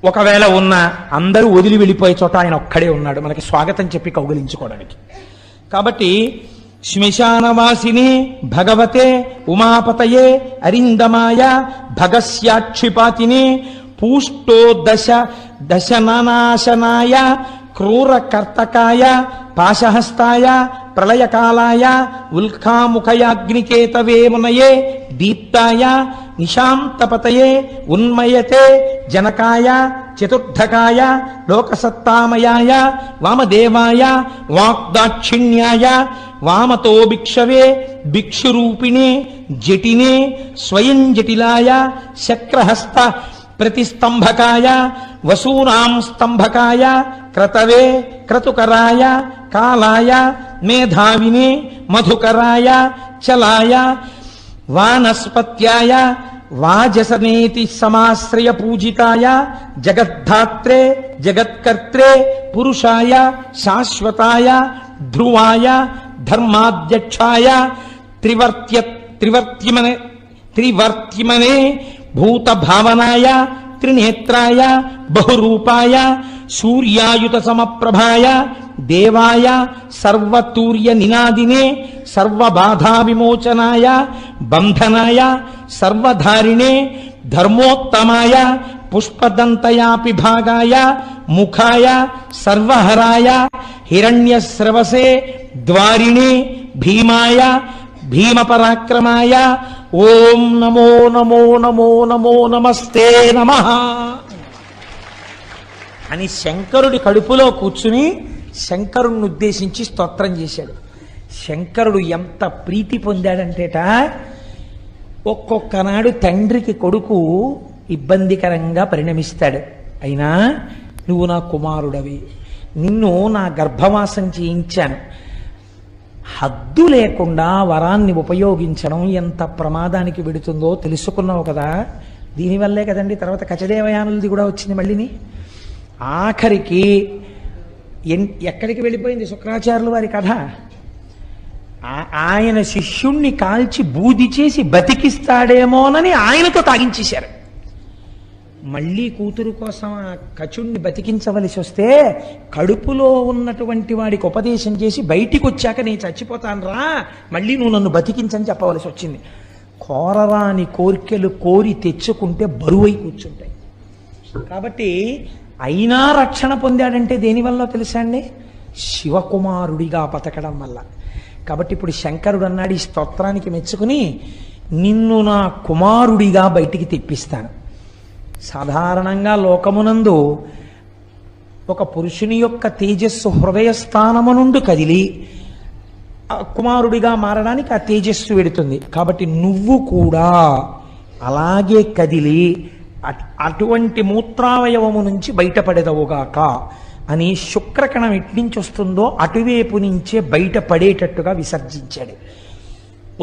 ఒకవేళ ఉన్నా అందరూ వదిలి వెళ్ళిపోయే చోట ఆయన ఒక్కడే ఉన్నాడు మనకి స్వాగతం చెప్పి కౌగిలించుకోవడానికి. కాబట్టి శ్మశానవాసిని భగవతే ఉమాపతయే అరిందమాయ భగస్యాక్షిపాతినే పూష్టో దశనాశనాయ క్రూర కర్తకాయ పాశహస్తాయ ప్రళయకాలాయ ఉల్కాముఖయాగ్నికేతవే మునయే దీప్తాయ నిశాంతపతయే ఉన్మయతే జనకాయ చతుర్థకాయ లోకసత్తామయాయ వామదేవాయ వాగ్దాక్షిణ్యాయ వామతో భిక్షవే భిక్షురూపిణే జటినే స్వయం జటిలాయ శక్రహస్త ప్రతిస్తంభకాయ వసూనాం స్తంభకాయ క్రతవే క్రతుకరాయ కాలాయ మేధావినే మధుకరాయ చలాయ వానస్పత్యాయ వాజసనేతి సమాశ్రయ పూజితాయ జగద్ధాత్రే జగత్కర్త్రే పురుషాయ శాశ్వతాయ ధ్రువాయ ధర్మాధ్యక్షాయ త్రివర్త్యమనే భూత భావనాయ త్రినేత్రాయ బహురూపాయ సూర్యాయుత సమప్రభాయ దేవాయ సర్వతూర్య నినాదినే సర్వబాధా విమోచనాయ బంధనాయ సర్వధారిణే ధర్మోత్తమాయ పుష్పదంతయాపి భాగాయ ముఖాయ సర్వహరాయ హిరణ్యస్రవసే ద్వారిణే భీమాయ భీమపరాక్రమాయ ఓం నమో నమో నమో నమో నమస్తే నమః అని శంకరుడి కడుపులో కూర్చుని శంకరుణ్ణి ఉద్దేశించి స్తోత్రం చేశాడు. శంకరుడు ఎంత ప్రీతి పొందాడంటేట, ఒక్కొక్కనాడు తండ్రికి కొడుకు ఇబ్బందికరంగా పరిణమిస్తాడు. అయినా నువ్వు నా కుమారుడవి, నిన్ను నా గర్భవాసం చేయించాను, హద్దు లేకుండా వరాన్ని ఉపయోగించడం ఎంత ప్రమాదానికి వెడుతుందో తెలుసుకున్నావు కదా. దీనివల్లే కదండి తర్వాత కచదేవయానులది కూడా వచ్చింది. మళ్ళీని ఆఖరికి ఎక్కడికి వెళ్ళిపోయింది శుక్రాచార్యుల వారి కథ. ఆయన శిష్యుణ్ణి కాల్చి బూది చేసి బతికిస్తాడేమోనని ఆయనతో తాగించేశారు. మళ్ళీ కూతురు కోసం ఆ కచుణ్ణి బతికించవలసి వస్తే కడుపులో ఉన్నటువంటి వాడికి ఉపదేశం చేసి బయటికి వచ్చాక నేను చచ్చిపోతాను రా, మళ్ళీ నువ్వు నన్ను బతికించని చెప్పవలసి వచ్చింది. కోరరాని కోరికలు కోరి తెచ్చుకుంటే బరువై కూర్చుంటాయి. కాబట్టి అయినా రక్షణ పొందాడంటే దేనివల్ల తెలుసా అండి? శివకుమారుడిగా బతకడం వల్ల. కాబట్టి ఇప్పుడు శంకరుడు అన్నాడు ఈ స్తోత్రానికి మెచ్చుకుని, నిన్ను నా కుమారుడిగా బయటికి తెప్పిస్తాను. సాధారణంగా లోకమునందు ఒక పురుషుని యొక్క తేజస్సు హృదయస్థానము నుండి కదిలి కుమారుడిగా మారడానికి ఆ తేజస్సు వెడుతుంది. కాబట్టి నువ్వు కూడా అలాగే కదిలి అటువంటి మూత్రావయవము నుంచి బయటపడేదవుగాక అని శుక్రకణం ఎట్నుంచి వస్తుందో అటువైపు నుంచే బయటపడేటట్టుగా విసర్జించాడు.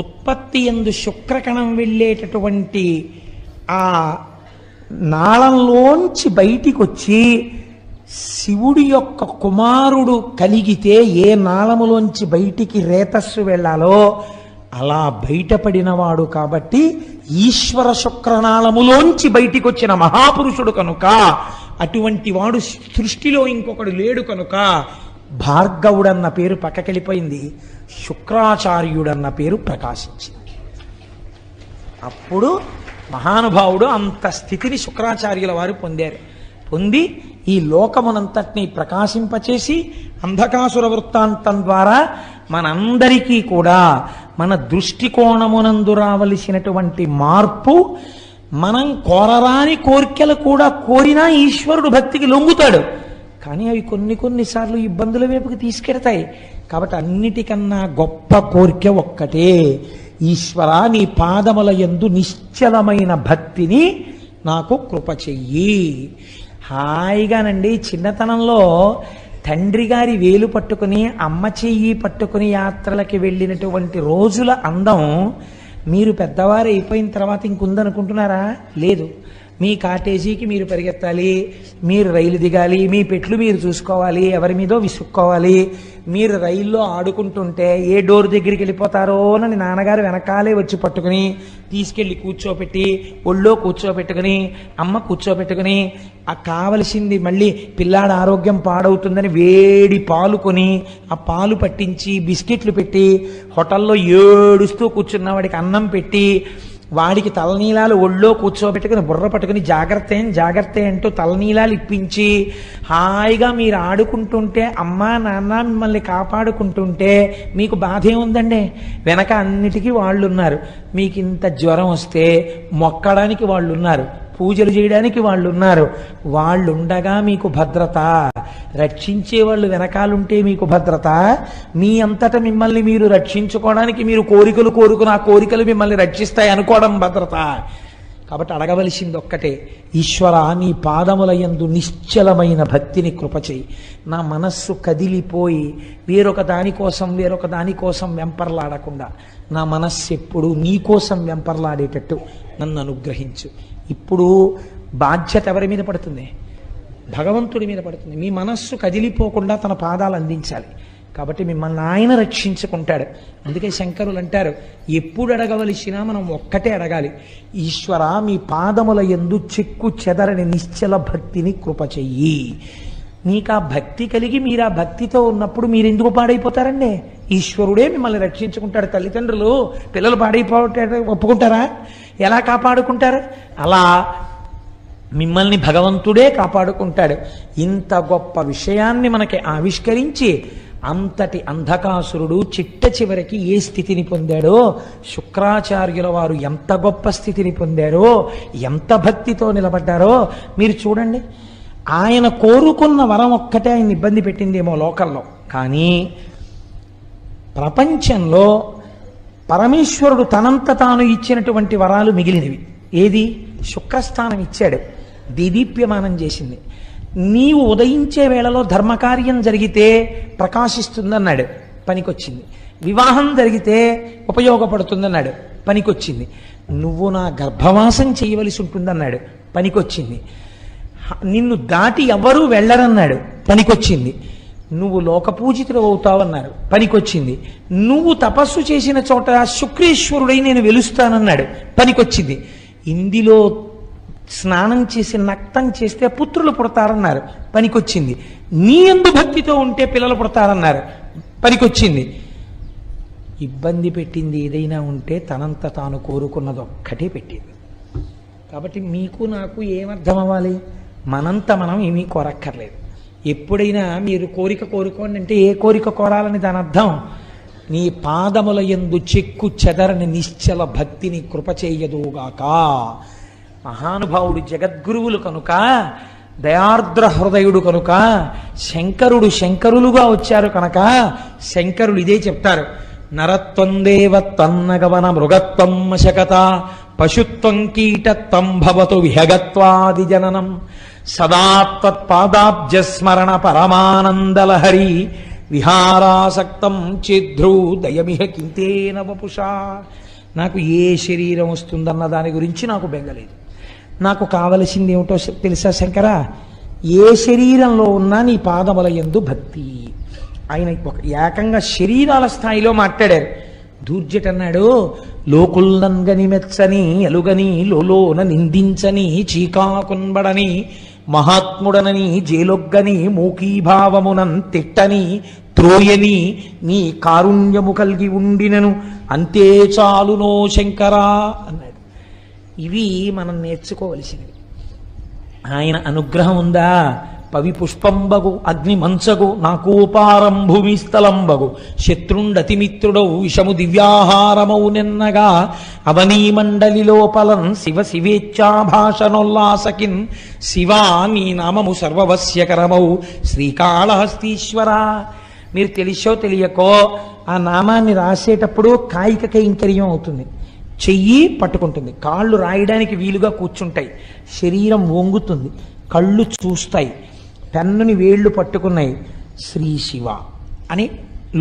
ఉత్పత్తి యందు శుక్రకణం వెళ్ళేటటువంటి ఆ నాళంలోంచి బయటికి వచ్చి శివుడి యొక్క కుమారుడు కలిగితే ఏ నాళములోంచి బయటికి రేతస్సు వెళ్ళాలో అలా బయటపడినవాడు. కాబట్టి ఈశ్వర శుక్రనాళములోంచి బయటికి వచ్చిన మహాపురుషుడు కనుక, అటువంటి వాడు సృష్టిలో ఇంకొకడు లేడు కనుక భార్గవుడన్న పేరు పక్కకెళ్ళిపోయింది, శుక్రాచార్యుడన్న పేరు ప్రకాశించింది. అప్పుడు మహానుభావుడు అంత స్థితిని శుక్రాచార్యుల వారు పొందారు. పొంది ఈ లోకమునంతటినీ ప్రకాశింపచేసి అంధకాసుర వృత్తాంతం ద్వారా మనందరికీ కూడా మన దృష్టికోణమునందు రావలసినటువంటి మార్పు, మనం కోరరాని కోరికలు కూడా కోరినా ఈశ్వరుడు భక్తికి లొంగుతాడు. కానీ అవి కొన్నిసార్లు ఇబ్బందుల వైపుకి తీసుకెడతాయి. కాబట్టి అన్నిటికన్నా గొప్ప కోరిక ఒక్కటే, ఈశ్వర నీ పాదముల యందు నిశ్చలమైన భక్తిని నాకు కృప చెయ్యి. హాయిగానండి చిన్నతనంలో తండ్రి గారి వేలు పట్టుకుని అమ్మ చెయ్యి పట్టుకుని యాత్రలకి వెళ్ళినటువంటి రోజుల అందం మీరు పెద్దవారు అయిపోయిన తర్వాత ఇంకుందనుకుంటున్నారా? లేదు. మీ కాటేజీకి మీరు పరిగెత్తాలి, మీరు రైలు దిగాలి, మీ పెట్లు మీరు చూసుకోవాలి, ఎవరి మీదో విసుక్కోవాలి. మీరు రైల్లో ఆడుకుంటుంటే ఏ డోర్ దగ్గరికి వెళ్ళిపోతారో అని నాన్నగారు వెనకాలే వచ్చి పట్టుకుని తీసుకెళ్ళి కూర్చోపెట్టి ఒళ్ళో కూర్చోపెట్టుకుని అమ్మ కూర్చోపెట్టుకుని ఆ కావలసింది మళ్ళీ పిల్లాడ ఆరోగ్యం పాడవుతుందని వేడి పాలు కొని ఆ పాలు పట్టించి బిస్కెట్లు పెట్టి హోటల్లో ఏడుస్తూ కూర్చున్న వాడికి అన్నం పెట్టి వాడికి తలనీలాలు ఒళ్ళో కూర్చోబెట్టుకుని బుర్ర పట్టుకుని జాగ్రత్త అంటూ తలనీలాలు ఇప్పించి హాయిగా మీరు ఆడుకుంటుంటే అమ్మా నాన్న మిమ్మల్ని కాపాడుకుంటుంటే మీకు బాధ ఏముందండి? వెనక అన్నిటికీ వాళ్ళు ఉన్నారు. మీకు ఇంత జ్వరం వస్తే మొక్కడానికి వాళ్ళు ఉన్నారు, పూజలు చేయడానికి వాళ్ళు ఉన్నారు. వాళ్ళుండగా మీకు భద్రత, రక్షించే వాళ్ళు వెనకాలంటే మీకు భద్రత. మీ అంతటా మిమ్మల్ని మీరు రక్షించుకోవడానికి మీరు కోరికలు కోరుకుని ఆ కోరికలు మిమ్మల్ని రక్షిస్తాయి అనుకోవడం భద్రత. కాబట్టి అడగవలసింది ఒక్కటే, ఈశ్వర నీ పాదముల యందు నిశ్చలమైన భక్తిని కృపచేయి. నా మనస్సు కదిలిపోయి వేరొక దానికోసం వెంపర్లాడకుండా నా మనస్సు ఎప్పుడు నీకోసం వెంపర్లాడేటట్టు నన్ను అనుగ్రహించు. ఇప్పుడు బాధ్యత ఎవరి మీద పడుతుంది? భగవంతుడి మీద పడుతుంది. మీ మనస్సు కదిలిపోకుండా తన పాదాలు అందించాలి. కాబట్టి మిమ్మల్ని ఆయన రక్షించుకుంటాడు. అందుకే శంకరులు అంటారు, ఎప్పుడు అడగవలసినా మనం ఒక్కటే అడగాలి, ఈశ్వర మీ పాదముల యందు చెక్కు చెదరని నిశ్చల భక్తిని కృప చెయ్యి. మీకు ఆ భక్తి కలిగి మీరు ఆ భక్తితో ఉన్నప్పుడు మీరు ఎందుకు పాడైపోతారండి? ఈశ్వరుడే మిమ్మల్ని రక్షించుకుంటాడు. తల్లిదండ్రులు పిల్లలు పాడైపోతే ఒప్పుకుంటారా? ఎలా కాపాడుకుంటారు? అలా మిమ్మల్ని భగవంతుడే కాపాడుకుంటాడు. ఇంత గొప్ప విషయాన్ని మనకి ఆవిష్కరించి అంతటి అంధకాసురుడు చిట్ట చివరికి ఏ స్థితిని పొందాడో, శుక్రాచార్యుల వారు ఎంత గొప్ప స్థితిని పొందారో, ఎంత భక్తితో నిలబడ్డారో మీరు చూడండి. ఆయన కోరుకున్న వరం ఒక్కటే ఆయన ఇబ్బంది పెట్టిందేమో లోకల్లో, కానీ ప్రపంచంలో పరమేశ్వరుడు తనంత తాను ఇచ్చినటువంటి వరాలు మిగిలినవి. ఏది? శుక్రస్థానం ఇచ్చాడు, దీదీప్యమానం చేసింది. నీవు ఉదయించే వేళలో ధర్మకార్యం జరిగితే ప్రకాశిస్తుందన్నాడు, పనికొచ్చింది. వివాహం జరిగితే ఉపయోగపడుతుందన్నాడు, పనికొచ్చింది. నువ్వు నా గర్భవాసం చేయవలసి ఉంటుందన్నాడు, పనికొచ్చింది. నిన్ను దాటి ఎవరూ వెళ్ళరన్నాడు, పనికొచ్చింది. నువ్వు లోకపూజితుడు అవుతావన్నారు, పనికొచ్చింది. నువ్వు తపస్సు చేసిన చోట శుక్రేశ్వరుడై నేను వెలుస్తానన్నాడు, పనికొచ్చింది. ఇందులో స్నానం చేసి నక్తం చేస్తే పుత్రులు పుడతారన్నారు, పనికొచ్చింది. నీ యందు భక్తితో ఉంటే పిల్లలు పుడతారన్నారు, పనికొచ్చింది. ఇబ్బంది పెట్టింది ఏదైనా ఉంటే తనంత తాను కోరుకున్నది ఒక్కటే పెట్టింది. కాబట్టి మీకు నాకు ఏమర్థం అవ్వాలి? మనంత మనం ఏమీ కోరక్కర్లేదు. ఎప్పుడైనా మీరు కోరిక కోరుకోండి అంటే ఏ కోరిక కోరాలని దాని అర్థం? నీ పాదముల యందు చెక్కు చెదరని నిశ్చల భక్తిని కృప చేయదుగాక. మహానుభావుడు జగద్గురువులు కనుక, దయార్ద్ర హృదయుడు కనుక, శంకరులుగా వచ్చారు కనుక శంకరులు ఇదే చెప్తారు. నరత్వం దేవత్వన్నగవన మృగత్వం మశకత పశుత్వం కీటత్వం భవతు విహగత్వాది జననం సదా త్వత్పాదాబ్జస్మరణ పరమానందలహరి విహారాసక్తం చిద్ధ్రూ దయమిహ కింతేన వపుషా. నాకు ఏ శరీరం వస్తుందన్న దాని గురించి నాకు బెంగలేదు. నాకు కావలసింది ఏమిటో తెలుసా శంకర? ఏ శరీరంలో ఉన్నా నీ పాదముల యందు భక్తి. ఆయన ఒక ఏకంగా శరీరాల స్థాయిలో మాట్లాడారు. దూర్జట అన్నాడు, లోకుల్నంగని మెచ్చని ఎలుగని లోలోన నిందించని చీకాకున్బడని మహాత్ముడనని జేలొగ్గని మూకీభావమునన్ తిట్టని త్రోయని నీ కారుణ్యము కలిగి ఉండినను అంతే చాలునో శంకరా అన్నాడు. ఇవి మనం నేర్చుకోవలసినవి. ఆయన అనుగ్రహం ఉందా? పవి పుష్పంబగు అగ్ని మంచగు నాకోపారం భూమి స్థలంబగు శత్రుండతిమిత్రుడవు విషము దివ్యాహారమౌ నిన్నగా అవనీ మండలి లోపలన్ శివ శివేచ్ఛాభాషణోల్లాసకిన్ శివా నీ నామము సర్వవశ్యకరమౌ శ్రీకాళహస్తీశ్వర. మీరు తెలిసో తెలియకో ఆ నామాన్ని రాసేటప్పుడు కాయిక కైంకర్యం అవుతుంది. చెయ్యి పట్టుకుంటుంది, కాళ్ళు రాయడానికి వీలుగా కూర్చుంటాయి, శరీరం వంగుతుంది, కళ్ళు చూస్తాయి, పెన్నుని వేళ్ళు పట్టుకున్నాయి, శ్రీ శివ అని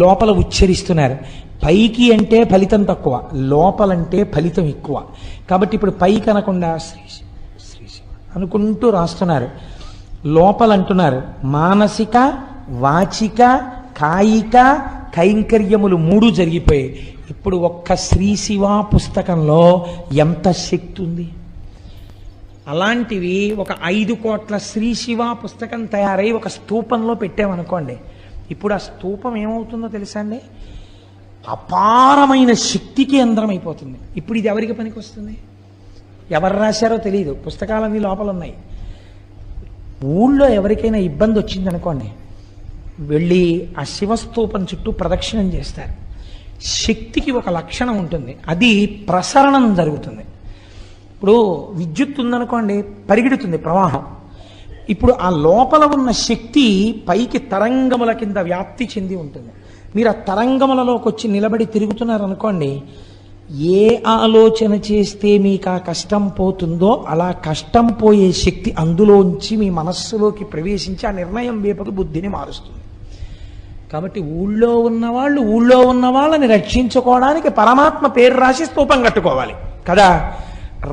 లోపల ఉచ్చరిస్తున్నారు. పైకి అంటే ఫలితం తక్కువ, లోపలంటే ఫలితం ఎక్కువ. కాబట్టి ఇప్పుడు పైకి అనకుండా శ్రీ శివ శ్రీ శివ అనుకుంటూ రాస్తున్నారు. లోపలంటున్నారు మానసిక వాచిక కాయిక కైంకర్యములు 3 జరిగిపోయాయి. ఇప్పుడు ఒక్క శ్రీ శివ పుస్తకంలో ఎంత శక్తి ఉంది! అలాంటివి ఒక 5 కోట్ల శ్రీ శివ పుస్తకం తయారై ఒక స్తూపంలో పెట్టామనుకోండి, ఇప్పుడు ఆ స్తూపం ఏమవుతుందో తెలుసా అండి? అపారమైన శక్తికి కేంద్రమైపోతుంది. ఇప్పుడు ఇది ఎవరికి పనికి వస్తుంది? ఎవరు రాశారో తెలియదు, పుస్తకాలన్నీ లోపల ఉన్నాయి. ఊళ్ళో ఎవరికైనా ఇబ్బంది వచ్చిందనుకోండి, వెళ్ళి ఆ శివస్తూపం చుట్టూ ప్రదక్షిణం చేస్తారు. శక్తికి ఒక లక్షణం ఉంటుంది, అది ప్రసరణం జరుగుతుంది. ఇప్పుడు విద్యుత్ ఉందనుకోండి, పరిగెడుతుంది ప్రవాహం. ఇప్పుడు ఆ లోపల ఉన్న శక్తి పైకి తరంగముల కింద వ్యాప్తి చెంది ఉంటుంది. మీరు ఆ తరంగములలోకి వచ్చి నిలబడి తిరుగుతున్నారనుకోండి, ఏ ఆలోచన చేస్తే మీకు ఆ కష్టం పోతుందో అలా కష్టం పోయే శక్తి అందులోంచి మీ మనస్సులోకి ప్రవేశించి ఆ నిర్ణయం వేపకు బుద్ధిని మారుస్తుంది. కాబట్టి ఊళ్ళో ఉన్న వాళ్ళని రక్షించుకోవడానికి పరమాత్మ పేరు రాసి స్తూపం కట్టుకోవాలి కదా.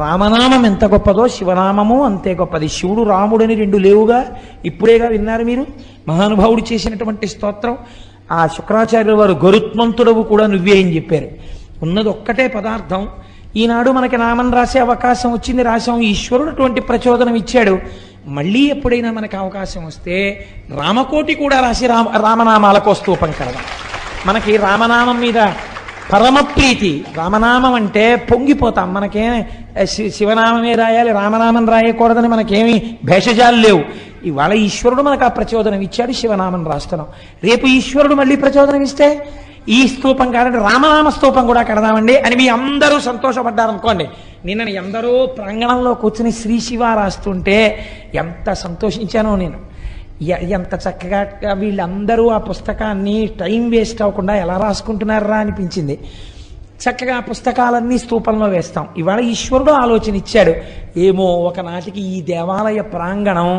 రామనామం ఎంత గొప్పదో శివనామము అంతే గొప్పది. శివుడు రాముడని రెండు లేవుగా, ఇప్పుడేగా విన్నారు మీరు మహానుభావుడు చేసినటువంటి స్తోత్రం. ఆ శుక్రాచార్యుల వారు గరుత్మంతుడవు కూడా నువ్వే అని చెప్పారు. ఉన్నది ఒక్కటే పదార్థం. ఈనాడు మనకి నామం రాసే అవకాశం వచ్చింది, రాసాం. ఈశ్వరుడు అటువంటి ప్రచోదనం ఇచ్చాడు. మళ్ళీ ఎప్పుడైనా మనకు అవకాశం వస్తే రామకోటి కూడా రాసి రామనామాలకు స్తూపం కడదాం. మనకి రామనామం మీద పరమ ప్రీతి. రామనామం అంటే పొంగిపోతాం. మనకేం శివనామమే రాయాలి, రామనామం రాయకూడదని మనకేమీ భేషజాలు లేవు. ఇవాళ ఈశ్వరుడు మనకు ఆ ప్రచోదనం ఇచ్చాడు, శివనామం రాస్తున్నాం. రేపు ఈశ్వరుడు మళ్ళీ ప్రచోదనం ఇస్తే ఈ స్తూపం కాదంటే రామనామ స్తూపం కూడా కడదామండి అని మీ అందరూ సంతోషపడ్డారనుకోండి. నిన్న ఎందరో ప్రాంగణంలో కూర్చుని శ్రీ శివ రాస్తుంటే ఎంత సంతోషించానో నేను. ఎంత చక్కగా వీళ్ళందరూ ఆ పుస్తకాన్ని టైం వేస్ట్ అవ్వకుండా ఎలా రాసుకుంటున్నారా అనిపించింది. చక్కగా ఆ పుస్తకాలన్నీ స్తూపంలో వేస్తాం. ఇవాళ ఈశ్వరుడు ఆలోచన ఇచ్చాడు. ఏమో ఒకనాటికి ఈ దేవాలయ ప్రాంగణం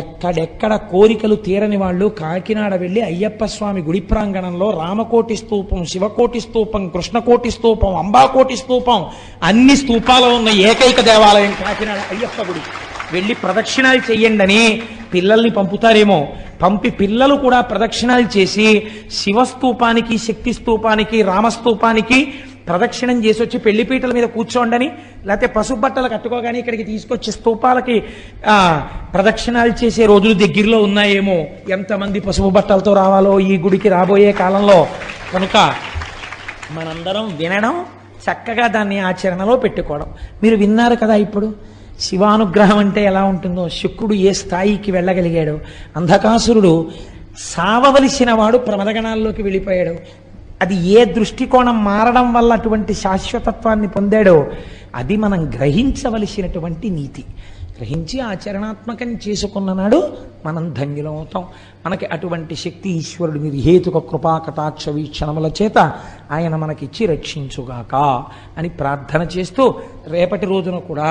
ఎక్కడెక్కడ కోరికలు తీరని వాళ్ళు కాకినాడ వెళ్ళి అయ్యప్ప స్వామి గుడి ప్రాంగణంలో రామకోటి స్తూపం, శివకోటి స్తూపం, కృష్ణకోటి స్తూపం, అంబాకోటి స్తూపం, అన్ని స్తూపాలు ఉన్న ఏకైక దేవాలయం కాకినాడ అయ్యప్ప గుడి. వెళ్ళి ప్రదక్షిణాలు చెయ్యండి అని పిల్లల్ని పంపుతారేమో. పంపి పిల్లలు కూడా ప్రదక్షిణాలు చేసి శివస్తూపానికి, శక్తి స్తూపానికి, రామస్తూపానికి ప్రదక్షిణం చేసి వచ్చి పెళ్లిపీటల మీద కూర్చోండని, లేకపోతే పసుపు బట్టలు కట్టుకోగానే ఇక్కడికి తీసుకొచ్చి స్తూపాలకి ప్రదక్షిణాలు చేసే రోజులు దగ్గరలో ఉన్నాయేమో. ఎంతమంది పసుపు బట్టలతో రావాలో ఈ గుడికి రాబోయే కాలంలో. కనుక మనందరం వినడం, చక్కగా దాన్ని ఆచరణలో పెట్టుకోవడం. మీరు విన్నారు కదా ఇప్పుడు శివానుగ్రహం అంటే ఎలా ఉంటుందో, శుక్రుడు ఏ స్థాయికి వెళ్ళగలిగాడు, అంధకాసురుడు సావవలసిన వాడు ప్రమదగణాల్లోకి వెళ్ళిపోయాడు. అది ఏ దృష్టికోణం మారడం వల్ల అటువంటి శాశ్వతత్వాన్ని పొందాడో అది మనం గ్రహించవలసినటువంటి నీతి. గ్రహించి ఆచరణాత్మకం చేసుకున్న నాడు మనం ధన్యులం అవుతాం. మనకి అటువంటి శక్తి ఈశ్వరుడు నిర్హేతుక కృపా కటాక్ష వీక్షణముల చేత ఆయన మనకిచ్చి రక్షించుగాక అని ప్రార్థన చేస్తూ రేపటి రోజున కూడా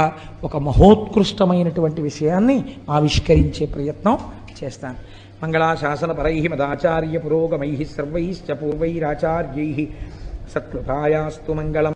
ఒక మహోత్కృష్టమైనటువంటి విషయాన్ని ఆవిష్కరించే ప్రయత్నం చేస్తాను. మంగళాశాసనపరై మదాచార్య పురోగమై సర్వైశ్చ పూర్వైరాచార్యై సత్కృతాయాస్తు మంగళం.